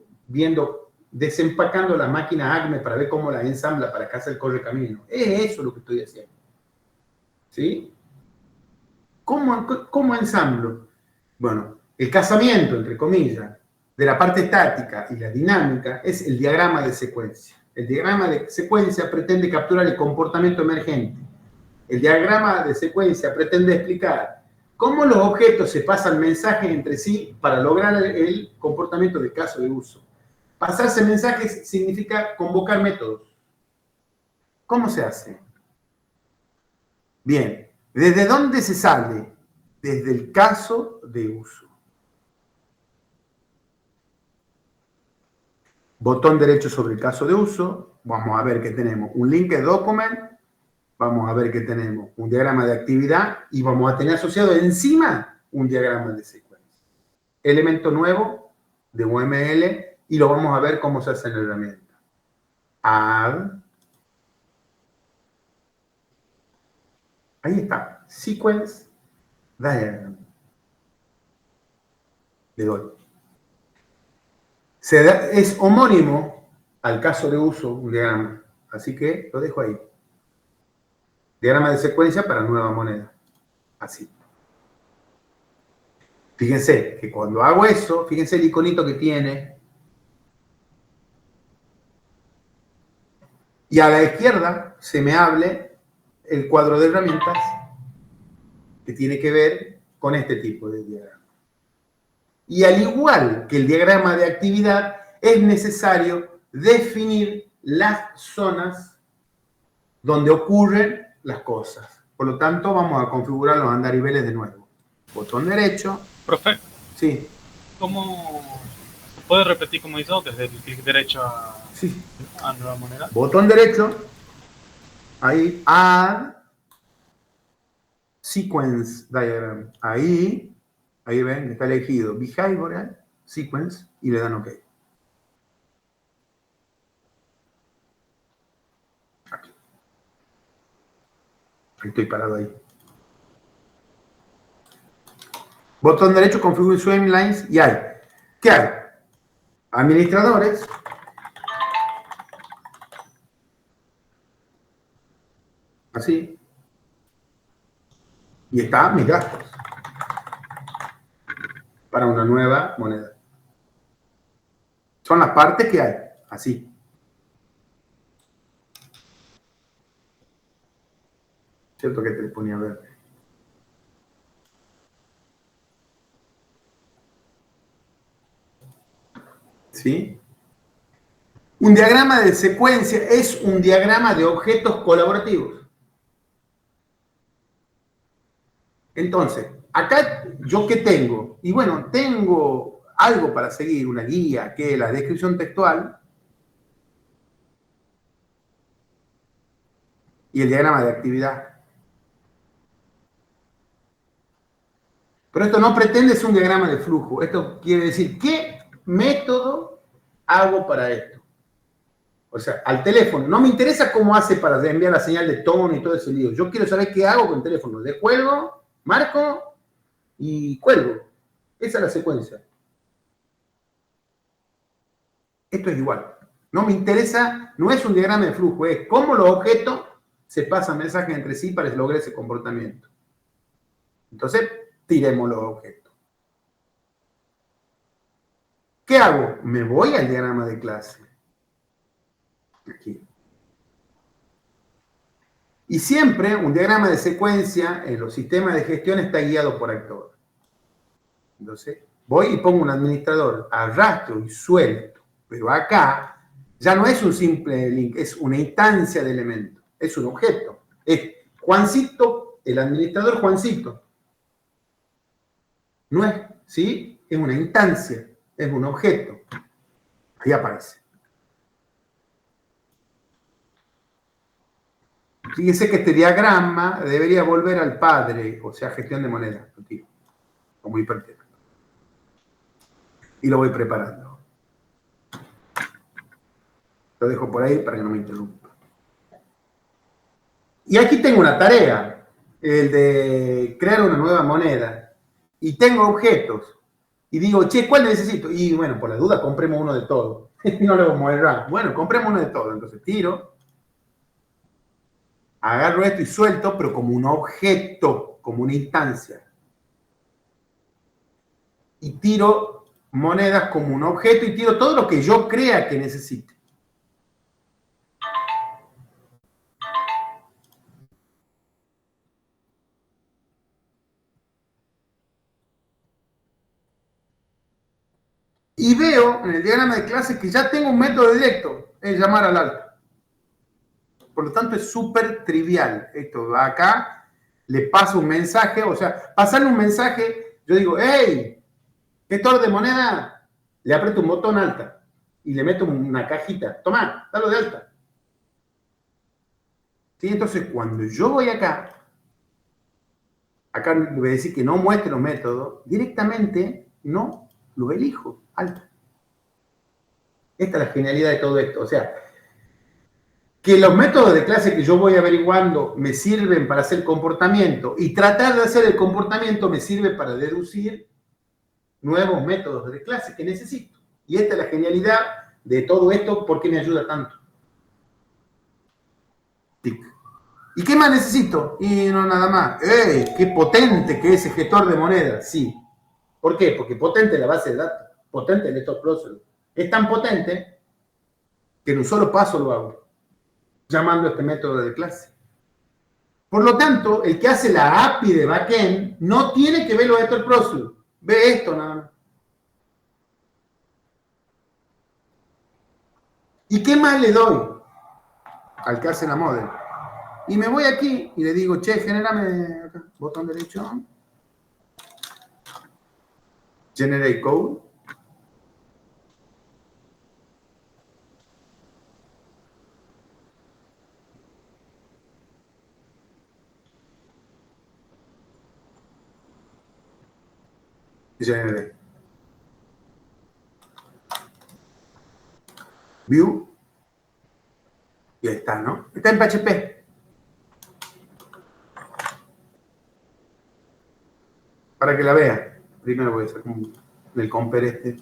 S1: desempacando la máquina ACME para ver cómo la ensambla para que hace el corre camino. Es eso lo que estoy haciendo. ¿Sí? ¿Cómo ensamblo? Bueno, el casamiento, entre comillas, de la parte estática y la dinámica es el diagrama de secuencia. El diagrama de secuencia pretende capturar el comportamiento emergente. El diagrama de secuencia pretende explicar cómo los objetos se pasan mensajes entre sí para lograr el comportamiento de caso de uso. Pasarse mensajes significa convocar métodos. ¿Cómo se hace? Bien, ¿desde dónde se sale? Desde el caso de uso. Botón derecho sobre el caso de uso. Vamos a ver que tenemos un link de document. Vamos a ver que tenemos un diagrama de actividad y vamos a tener asociado encima un diagrama de secuencia. Elemento nuevo de UML y lo vamos a ver cómo se hace en la herramienta. Add. Ahí está. Sequence Diagram. Le doy. Es homónimo al caso de uso, un diagrama. Así que lo dejo ahí. Diagrama de secuencia para nueva moneda. Así. Fíjense que cuando hago eso, fíjense el iconito que tiene. Y a la izquierda se me hable el cuadro de herramientas que tiene que ver con este tipo de diagrama. Y al igual que el diagrama de actividad, es necesario definir las zonas donde ocurren las cosas. Por lo tanto, vamos a configurar los andariveles de nuevo. Botón derecho.
S2: Profe,
S1: Sí.
S2: ¿cómo puede repetir cómo hizo desde el clic derecho
S1: Sí.
S2: a nueva moneda?
S1: Botón derecho. Ahí. Add. Sequence Diagram. Ahí ven, está elegido Behavioral Sequence y le dan OK. Aquí. Estoy parado ahí. Botón derecho, Configure Swim Lines y hay. ¿Qué hay? Administradores. Así. Y está mis gastos. Para una nueva moneda. Son las partes que hay. Así. Cierto que te le ponía verde. ¿Sí? Un diagrama de secuencia es un diagrama de objetos colaborativos. Entonces, acá, ¿yo qué tengo? Y bueno, tengo algo para seguir, una guía, que es la descripción textual y el diagrama de actividad. Pero esto no pretende ser un diagrama de flujo. Esto quiere decir, ¿qué método hago para esto? O sea, al teléfono. No me interesa cómo hace para enviar la señal de tono y todo ese lío. Yo quiero saber qué hago con el teléfono. Le cuelgo, marco y cuelgo. Esa es la secuencia. Esto es igual. No me interesa, no es un diagrama de flujo, es cómo los objetos se pasan mensajes entre sí para lograr ese comportamiento. Entonces, tiremos los objetos. ¿Qué hago? Me voy al diagrama de clase. Aquí. Y siempre un diagrama de secuencia en los sistemas de gestión está guiado por actor. Entonces, voy y pongo un administrador, arrastro y suelto. Pero acá ya no es un simple link, es una instancia de elemento. Es un objeto. Es Juancito, el administrador Juancito. No es, ¿sí? Es una instancia, es un objeto. Ahí aparece. Fíjense que este diagrama debería volver al padre, o sea, gestión de monedas, como hipertexto. Y lo voy preparando. Lo dejo por ahí para que no me interrumpa. Y aquí tengo una tarea, el de crear una nueva moneda. Y tengo objetos. Y digo, che, ¿cuál necesito? Y bueno, por la duda, compremos uno de todos. No le vamos a errar. Bueno, compremos uno de todos. Entonces tiro. Agarro esto y suelto, pero como un objeto, como una instancia. Y tiro monedas como un objeto y tiro todo lo que yo crea que necesite. Y veo en el diagrama de clase que ya tengo un método directo, es llamar al alto. Por lo tanto, es súper trivial. Esto va acá, le paso un mensaje, o sea, pasarle un mensaje, yo digo, hey, gestor de moneda, le aprieto un botón alta y le meto una cajita. Tomá, dalo de alta. ¿Sí? Entonces, cuando yo voy acá le voy a decir que no muestre los métodos, directamente no lo elijo, alta. Esta es la genialidad de todo esto. O sea, que los métodos de clase que yo voy averiguando me sirven para hacer comportamiento y tratar de hacer el comportamiento me sirve para deducir nuevos métodos de clase que necesito. Y esta es la genialidad de todo esto, ¿por qué me ayuda tanto? ¿Y qué más necesito? Y no nada más. ¡Ey! ¡Qué potente que es el gestor de monedas! Sí. ¿Por qué? Porque potente la base de datos, potente el lector processor. Es tan potente que en un solo paso lo hago, llamando a este método de clase. Por lo tanto, el que hace la API de backend no tiene que ver los lector processor. Ve esto nada más. ¿Y qué más le doy al que hace la model? Y me voy aquí y le digo, che, genérame acá, botón derecho, generate code. Generate. View. Y ahí está, ¿no? Está en PHP. Para que la vea. Primero voy a hacer el compare este.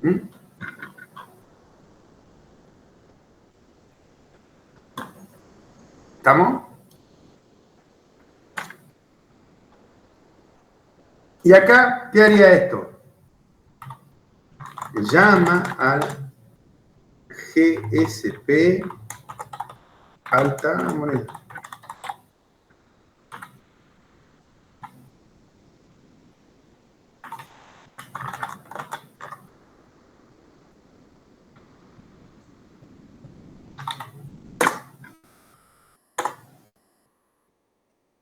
S1: ¿Mm? ¿Estamos? Y acá, ¿qué haría esto? Llama al GSP alta moneda.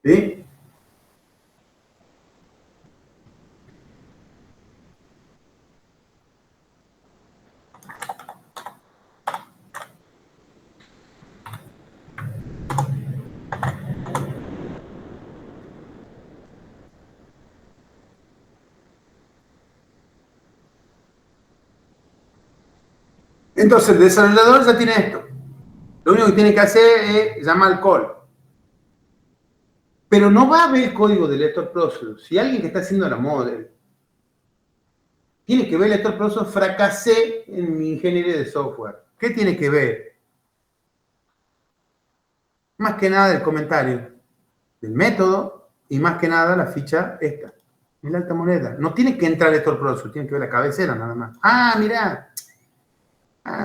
S1: ¿Sí? Entonces, el desarrollador ya tiene esto. Lo único que tiene que hacer es llamar al call. Pero no va a ver el código del lector processor. Si alguien que está haciendo la model tiene que ver el lector processor, fracasé en mi ingeniería de software. ¿Qué tiene que ver? Más que nada el comentario del método y más que nada la ficha esta, en la alta moneda. No tiene que entrar el lector processor, tiene que ver la cabecera nada más.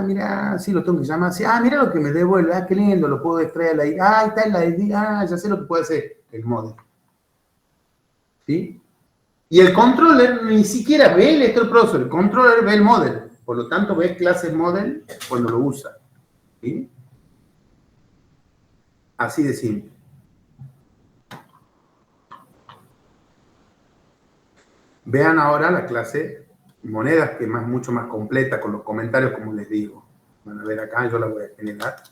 S1: Mirá, sí lo tengo que llamar así. Mirá lo que me devuelve. Qué lindo, lo puedo extraer ahí. Ahí está en la ID. Ya sé lo que puede hacer el model. ¿Sí? Y el controller ni siquiera ve el lector processor, el controller ve el model. Por lo tanto, ve clase model cuando lo usa. ¿Sí? Así de simple. Vean ahora la clase monedas, que es mucho más completa con los comentarios, como les digo. Van a ver acá, yo la voy a generar.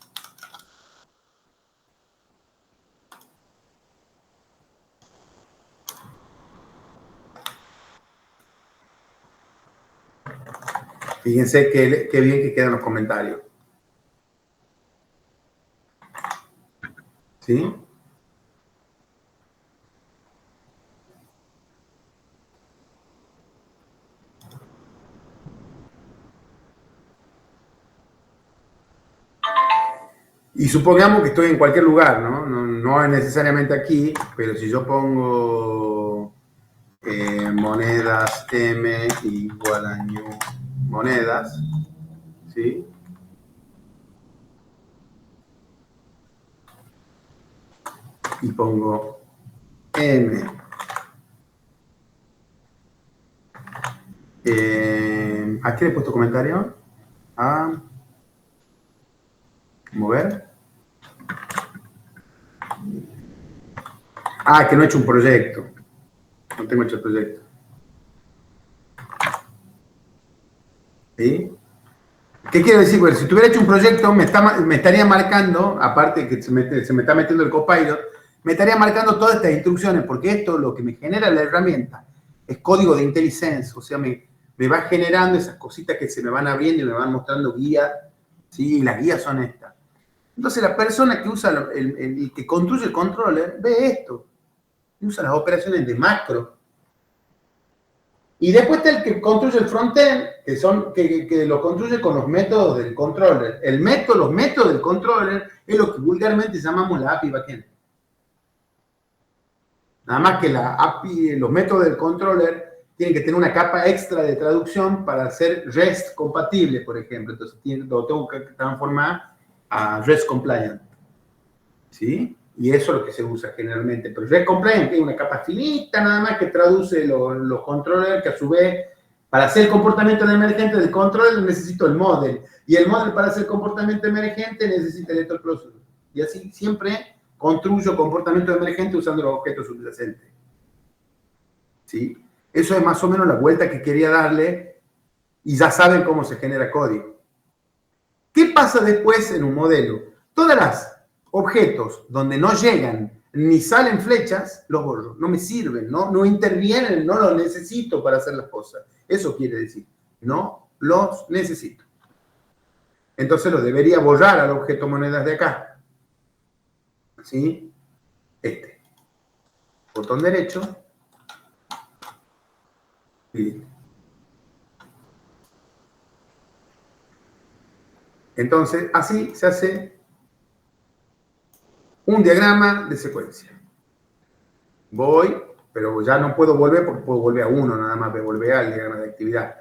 S1: Fíjense qué bien que quedan los comentarios. ¿Sí? Y supongamos que estoy en cualquier lugar, ¿no? No es necesariamente aquí, pero si yo pongo monedas M igual a new monedas, ¿sí? Y pongo M ¿A qué le he puesto comentario? A mover. Ah, que no he hecho un proyecto. No tengo hecho el proyecto. ¿Sí? ¿Qué quiero decir? Bueno, si tuviera hecho un proyecto, me estaría marcando, aparte que se me está metiendo el Copilot, me estaría marcando todas estas instrucciones, porque esto lo que me genera la herramienta es código de IntelliSense, o sea, me va generando esas cositas que se me van abriendo y me van mostrando guías, ¿sí? Las guías son estas. Entonces la persona que usa, el que construye el controller, ve esto, y usa las operaciones de macro. Y después está el que construye el frontend, que lo construye con los métodos del controller. Los métodos del controller es lo que vulgarmente llamamos la API backend. Nada más que la API, los métodos del controller tienen que tener una capa extra de traducción para ser REST compatible, por ejemplo. Entonces lo tengo que transformar a REST compliant. ¿Sí? Y eso es lo que se usa generalmente. Pero REST compliant tiene una capa finita nada más que traduce los controllers, que a su vez, para hacer el comportamiento emergente del controller necesito el model. Y el model para hacer comportamiento emergente necesita el lector processor. Y así siempre construyo comportamiento emergente usando los objetos subyacentes. ¿Sí? Eso es más o menos la vuelta que quería darle y ya saben cómo se genera código. ¿Qué pasa después en un modelo? Todas las objetos donde no llegan ni salen flechas, los borro. No me sirven, no intervienen, no los necesito para hacer las cosas. Eso quiere decir, no los necesito. Entonces lo debería borrar al objeto monedas de acá. ¿Sí? Botón derecho. Y entonces, así se hace un diagrama de secuencia. Voy, pero ya no puedo volver porque puedo volver a uno, nada más me volver al diagrama de actividad.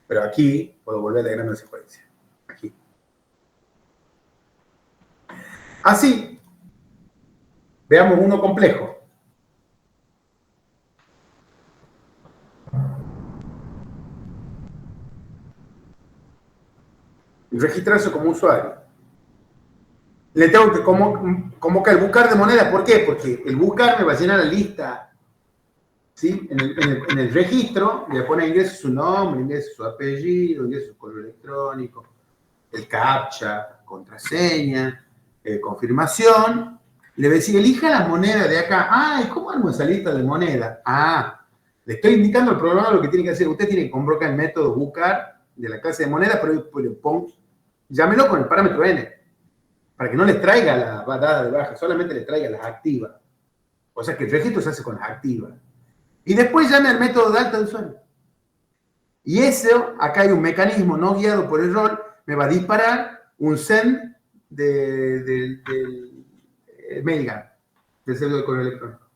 S1: Pero aquí puedo volver al diagrama de secuencia. Aquí. Así, veamos uno complejo. Registrarse como usuario. Le tengo que convocar el buscar de moneda. ¿Por qué? Porque el buscar me va a llenar la lista. ¿Sí? En el registro le pone ingrese su nombre, ingrese su apellido, ingrese su correo electrónico, el captcha, contraseña, confirmación. Le voy a decir, elija la moneda de acá. Ah, ¿y cómo armo esa lista de moneda? Ah, le estoy indicando al programador lo que tiene que hacer. Usted tiene que convocar el método buscar de la clase de moneda, pero le pongo, llámelo con el parámetro n, para que no les traiga la dada de baja, solamente les traiga las activas. O sea que el registro se hace con las activas. Y después llame al método de alta de usuario. Y eso, acá hay un mecanismo no guiado por el rol, me va a disparar un send del mailgun, del servidor de correo electrónico.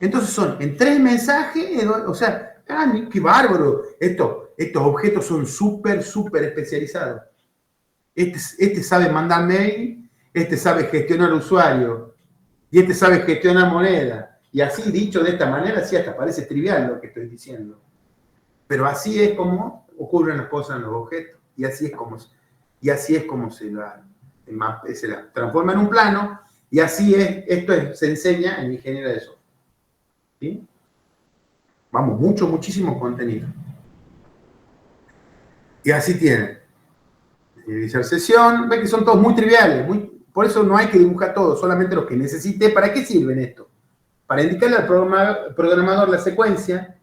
S1: Entonces son en 3 mensajes, o sea, qué bárbaro. Estos objetos son súper especializados. Este sabe mandar mail, este sabe gestionar usuario, y este sabe gestionar moneda. Y así, dicho de esta manera, sí hasta parece trivial lo que estoy diciendo. Pero así es como ocurren las cosas en los objetos. Y así es como se la transforma en un plano. Y así es, se enseña en ingeniería de software. ¿Sí? Vamos, muchísimo contenido. Y así tienen. Iniciar sesión. Ven que son todos muy triviales. Por eso no hay que dibujar todo, solamente lo que necesite. ¿Para qué sirven esto? Para indicarle al programador la secuencia.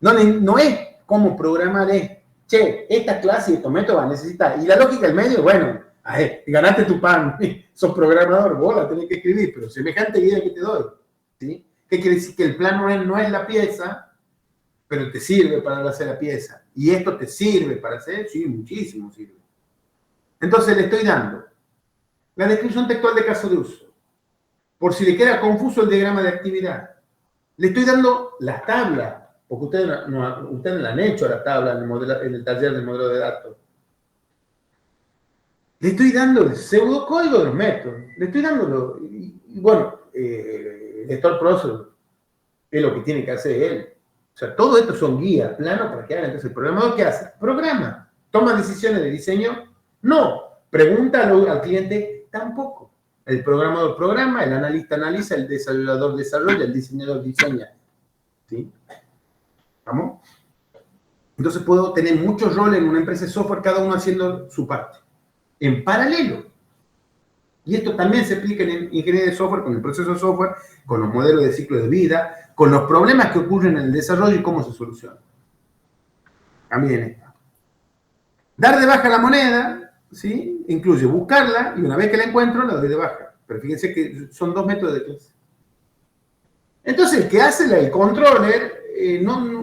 S1: No es cómo programar, es, che, esta clase y estos métodos va a necesitar. Y la lógica del medio, bueno, ganaste tu pan, sos programador, vos la tenés que escribir, pero semejante guía que te doy. ¿Sí? ¿Qué quiere decir? Que el plano no es la pieza, pero te sirve para hacer la pieza. ¿Y esto te sirve para hacer? Sí, muchísimo sirve. Entonces le estoy dando la descripción textual de caso de uso. Por si le queda confuso el diagrama de actividad. Le estoy dando las tablas, porque ustedes no la han hecho la tabla en el taller del modelo de datos. Le estoy dando el pseudocódigo de los métodos. Le estoy dando, el lector processor es lo que tiene que hacer él. O sea, todo esto son guías, planos para que hagan. Entonces, ¿el programador qué hace? Programa. ¿Toma decisiones de diseño? No. Pregunta al cliente, tampoco. El programador programa, el analista analiza, el desarrollador desarrolla, el diseñador diseña. ¿Sí? ¿Vamos? Entonces puedo tener muchos roles en una empresa de software, cada uno haciendo su parte. En paralelo. Y esto también se aplica en ingeniería de software, con el proceso de software, con los modelos de ciclo de vida, con los problemas que ocurren en el desarrollo y cómo se solucionan. También esto. Dar de baja la moneda, ¿sí? Incluye buscarla y una vez que la encuentro, la doy de baja. Pero fíjense que son 2 métodos de clase. Entonces, el que hace el controller,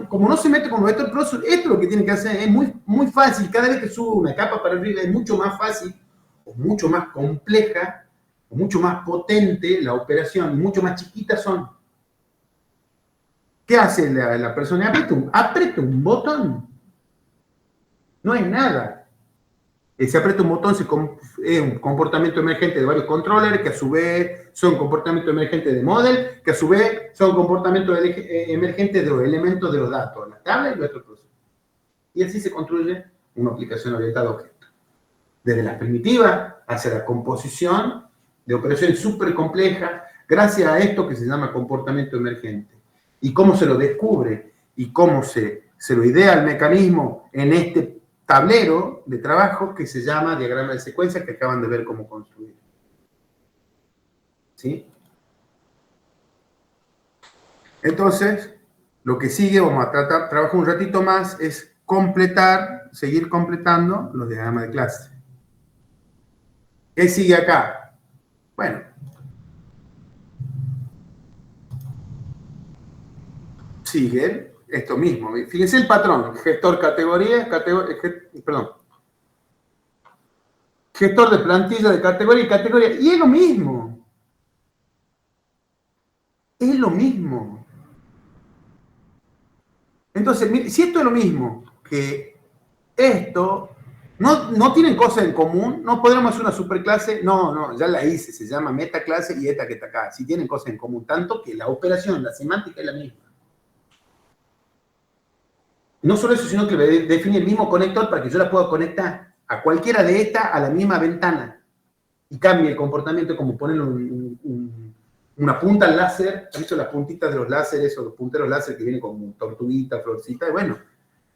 S1: como no se mete con Vector Pro, esto lo que tiene que hacer es muy fácil. Cada vez que subo una capa para arriba es mucho más fácil, o mucho más compleja, o mucho más potente la operación, y mucho más chiquitas son. ¿Qué hace la persona? Aprieta un botón. No es nada. Se aprieta un botón, es un comportamiento emergente de varios controllers, que a su vez son comportamientos emergentes de model, que a su vez son comportamientos emergentes de los elementos de los datos, la tabla y los otros procesos. Y así se construye una aplicación orientada a objetos. Desde las primitivas hacia la composición de operaciones súper complejas, gracias a esto que se llama comportamiento emergente. Y cómo se lo descubre y cómo se lo idea el mecanismo en este tablero de trabajo que se llama diagrama de secuencia, que acaban de ver cómo construir. ¿Sí? Entonces, lo que sigue, vamos a trabajar un ratito más, es seguir completando los diagramas de clase. ¿Qué sigue acá? Bueno. Sigue esto mismo. Fíjense el patrón. Gestor categoría, gestor de plantilla de categoría y categoría. Y es lo mismo. Es lo mismo. Entonces, si esto es lo mismo que esto, no tienen cosas en común, no podremos hacer una superclase, no, ya la hice, se llama metaclase y esta que está acá. Si tienen cosas en común, tanto que la operación, la semántica es la misma. No solo eso, sino que define el mismo conector para que yo la pueda conectar a cualquiera de estas a la misma ventana y cambie el comportamiento, como poner una punta al láser. ¿Han visto las puntitas de los láseres o los punteros láser que vienen con tortuguita, florcita? Bueno,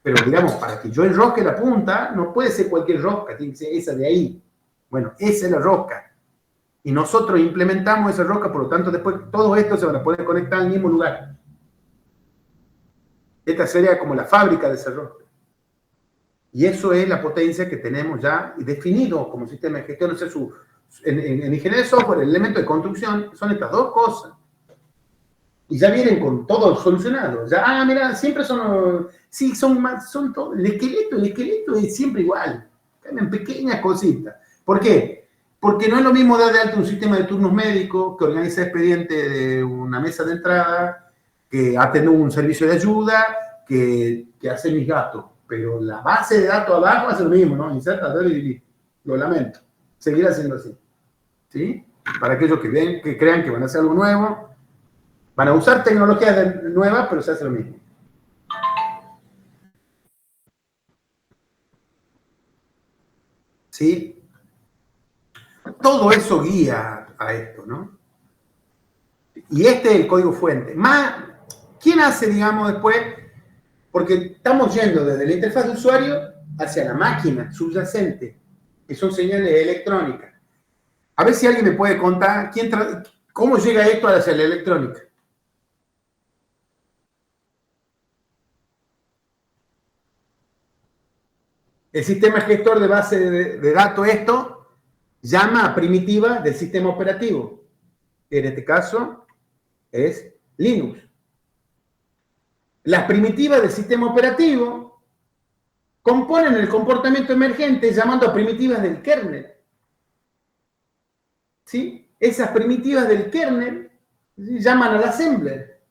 S1: pero digamos, para que yo enrosque la punta, no puede ser cualquier rosca, tiene que ser esa de ahí. Bueno, esa es la rosca. Y nosotros implementamos esa rosca, por lo tanto, después todo esto se van a poder conectar al mismo lugar. Esta sería como la fábrica de ese rosca. Y eso es la potencia que tenemos ya definido como sistema de gestión. O sea, en ingeniería de software, el elemento de construcción son estas dos cosas. Y ya vienen con todo solucionado. Ya, mira, siempre son todo. El esqueleto es siempre igual. Cambian pequeñas cositas. ¿Por qué? Porque no es lo mismo dar de alta un sistema de turnos médicos que organiza expediente de una mesa de entrada, que atender un servicio de ayuda, que hacer mis gastos. Pero la base de datos abajo hace lo mismo, ¿no? Inserta, lo lamento. Seguir haciendo así. ¿Sí? Para aquellos que crean que van a hacer algo nuevo, van a usar tecnologías nuevas, pero se hace lo mismo. ¿Sí? Todo eso guía a esto, ¿no? Y este es el código fuente. ¿Quién hace, digamos, después? Porque estamos yendo desde la interfaz de usuario hacia la máquina subyacente, que son señales electrónicas. A ver si alguien me puede contar cómo llega esto hacia la electrónica. El sistema gestor de base de datos, esto, llama a primitiva del sistema operativo. En este caso es Linux. Las primitivas del sistema operativo componen el comportamiento emergente llamando a primitivas del kernel. ¿Sí? Esas primitivas del kernel llaman al assembler.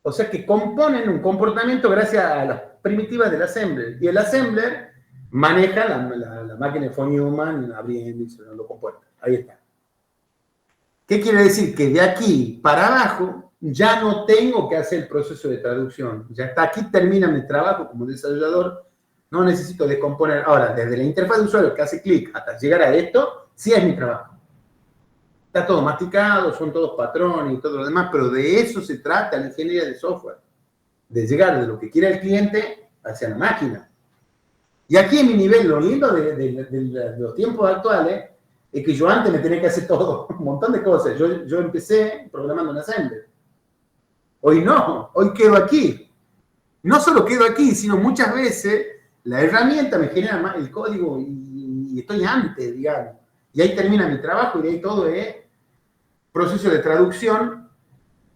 S1: O sea que componen un comportamiento gracias a las primitivas del assembler. Y el assembler maneja la máquina de von Neumann abriendo y cerrando compuertas. Ahí está. ¿Qué quiere decir? Que de aquí para abajo ya no tengo que hacer el proceso de traducción. Ya hasta aquí termina mi trabajo como desarrollador. No necesito descomponer. Ahora, desde la interfaz de usuario que hace clic hasta llegar a esto, sí es mi trabajo. Está todo masticado, son todos patrones y todo lo demás, pero de eso se trata la ingeniería de software. De llegar de lo que quiere el cliente hacia la máquina. Y aquí en mi nivel, lo lindo de los tiempos actuales es que yo antes me tenía que hacer todo, un montón de cosas. Yo empecé programando en Assembler. Hoy no, hoy quedo aquí. No solo quedo aquí, sino muchas veces la herramienta me genera más el código y estoy antes, digamos. Y ahí termina mi trabajo y de ahí todo es proceso de traducción,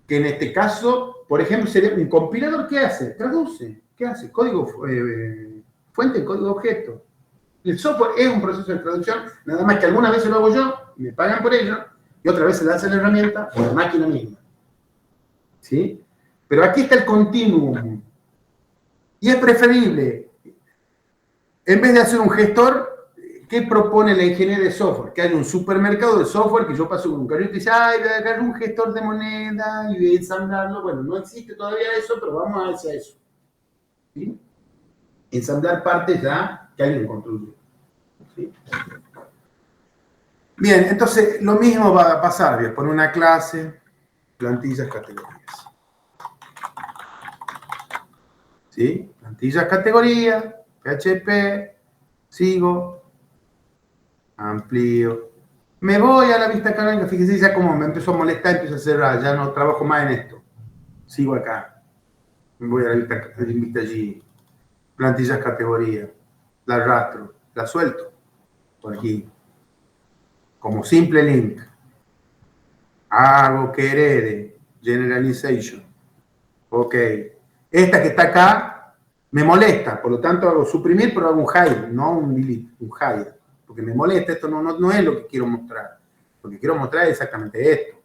S1: que en este caso, por ejemplo, sería un compilador. ¿Qué hace? Traduce. ¿Qué hace? Código fuente, código objeto. El software es un proceso de traducción, nada más que algunas veces lo hago yo, y me pagan por ello, y otras veces la hace la herramienta o la máquina misma. ¿Sí? Pero aquí está el continuum. Y es preferible, en vez de hacer un gestor, ¿qué propone la ingeniería de software? Que haya un supermercado de software que yo paso con un carrito y dice, ay, voy a agarrar un gestor de moneda y voy a ensamblarlo. Bueno, no existe todavía eso, pero vamos a hacer eso. ¿Sí? Ensamblar partes ya que alguien construye. ¿Sí? Bien, entonces lo mismo va a pasar. Voy a poner una clase, plantillas, categorías. ¿Sí? Plantillas, categorías, PHP, sigo, amplío. Me voy a la vista canónica, fíjense ya cómo me empezó a molestar, empiezo a cerrar, ya no trabajo más en esto. Sigo acá. Me voy a la vista allí. Plantillas, categorías. La arrastro, la suelto. Por aquí. Como simple link. Hago que herede. Generalization. Ok. Esta que está acá me molesta, por lo tanto hago suprimir, pero hago un hide, no un delete, un hide. Porque me molesta, esto no es lo que quiero mostrar. Lo que quiero mostrar es exactamente esto.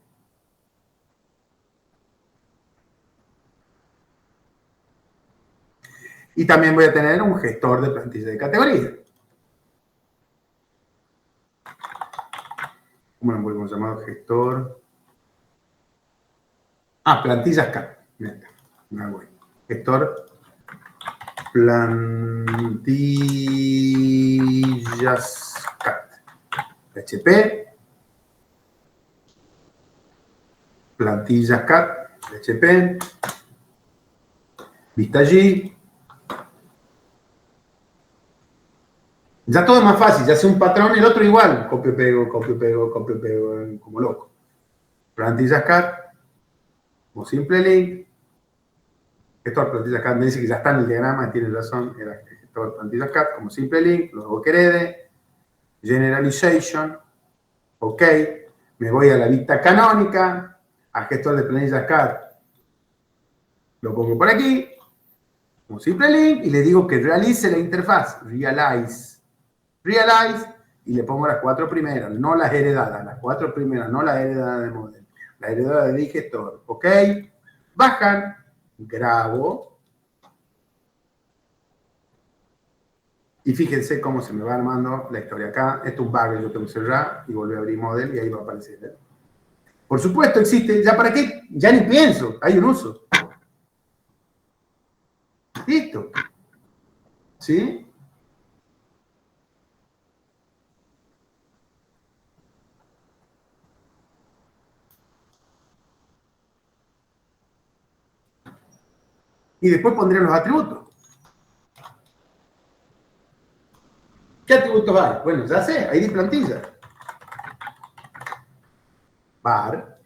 S1: Y también voy a tener un gestor de plantilla de categoría. ¿Cómo lo hemos llamado? Gestor. Plantillas CAT. Gestor plantillas CAT. PHP. Plantillas CAT. PHP. Vista allí. Ya todo es más fácil, ya hace un patrón y el otro igual. Copio, pego, como loco. Plantillas CAT, como simple link. Gestor plantillas CAT, me dice que ya está en el diagrama, tiene razón, era gestor plantillas CAT, como simple link, luego que herede, generalization, ok, me voy a la vista canónica, a gestor de plantillas CAT, lo pongo por aquí, como simple link, y le digo que realice la interfaz, realize, y le pongo las 4 primeras, no las heredadas, las 4 primeras, no las heredadas de modelo, la heredada de digestor, ok, bajan, grabo, y fíjense cómo se me va armando la historia acá. Esto es un bug, yo tengo que cerrar y volver a abrir model y ahí va a aparecer, ¿eh? Por supuesto existe, ¿ya para qué? Ya ni pienso, hay un uso. Listo. ¿Sí? Y después pondré los atributos. ¿Qué atributos hay? Bueno, ya sé, ID plantilla. Var.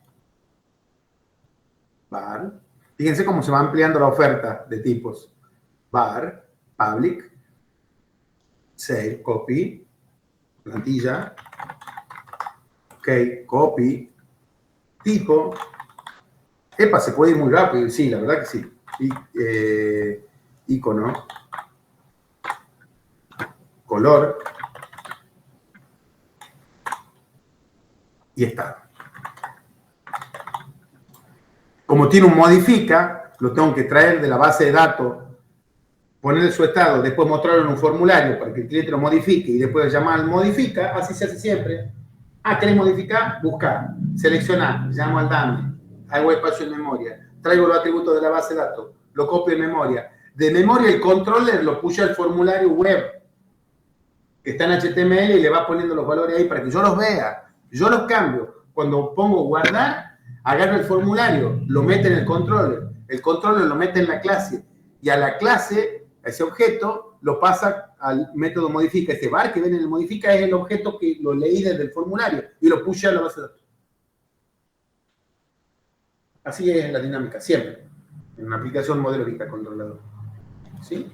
S1: Fíjense cómo se va ampliando la oferta de tipos. Var, public, save, copy, plantilla, ok, copy, tipo. Epa, se puede ir muy rápido, sí, la verdad que sí. Icono, color, y está. Como tiene un modifica, lo tengo que traer de la base de datos, ponerle su estado, después mostrarlo en un formulario para que el cliente lo modifique y después llamar al modifica, así se hace siempre. ¿Querés modificar? Buscar, seleccionar, llamo al DAME, hago espacio en memoria, traigo los atributos de la base de datos, lo copio en memoria. De memoria el controller lo push al formulario web, que está en HTML y le va poniendo los valores ahí para que yo los vea. Yo los cambio. Cuando pongo guardar, agarro el formulario, lo mete en el controller lo mete en la clase, y a la clase, a ese objeto, lo pasa al método modifica. Ese var que ven en el modifica es el objeto que lo leí desde el formulario y lo puse a la base de datos. Así es la dinámica, siempre. En una aplicación modelo vista controlador. ¿Sí?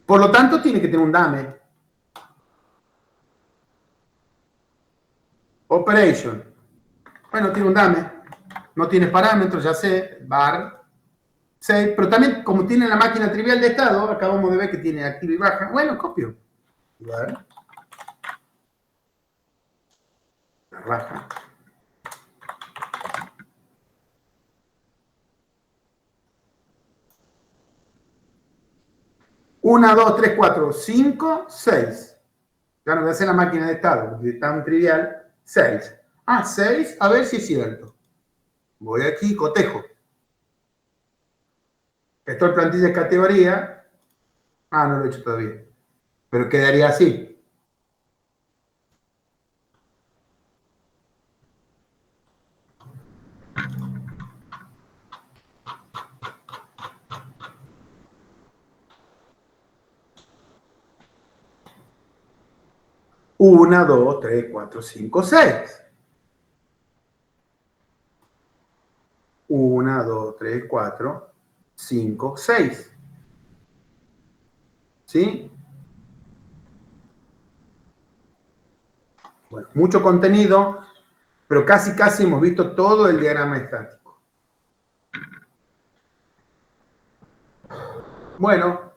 S1: Por lo tanto, tiene que tener un DAME. Operation. Bueno, tiene un DAME. No tiene parámetros, ya sé. Var. Save. Pero también, como tiene la máquina trivial de estado, acabamos de ver que tiene activa y baja. Bueno, copio. Var. Baja. 1, 2, 3, 4, 5, 6. Ya no voy a hacer la máquina de estado, porque es tan trivial. 6. Ah, 6, a ver si es cierto. Voy aquí, cotejo. Esto es plantilla de categoría. Ah, no lo he hecho todavía. Pero quedaría así. Una, 2, 3, 4, 5, 6. 1, 2, 3, 4, 5, 6. ¿Sí? Bueno, mucho contenido, pero casi hemos visto todo el diagrama estático. Bueno,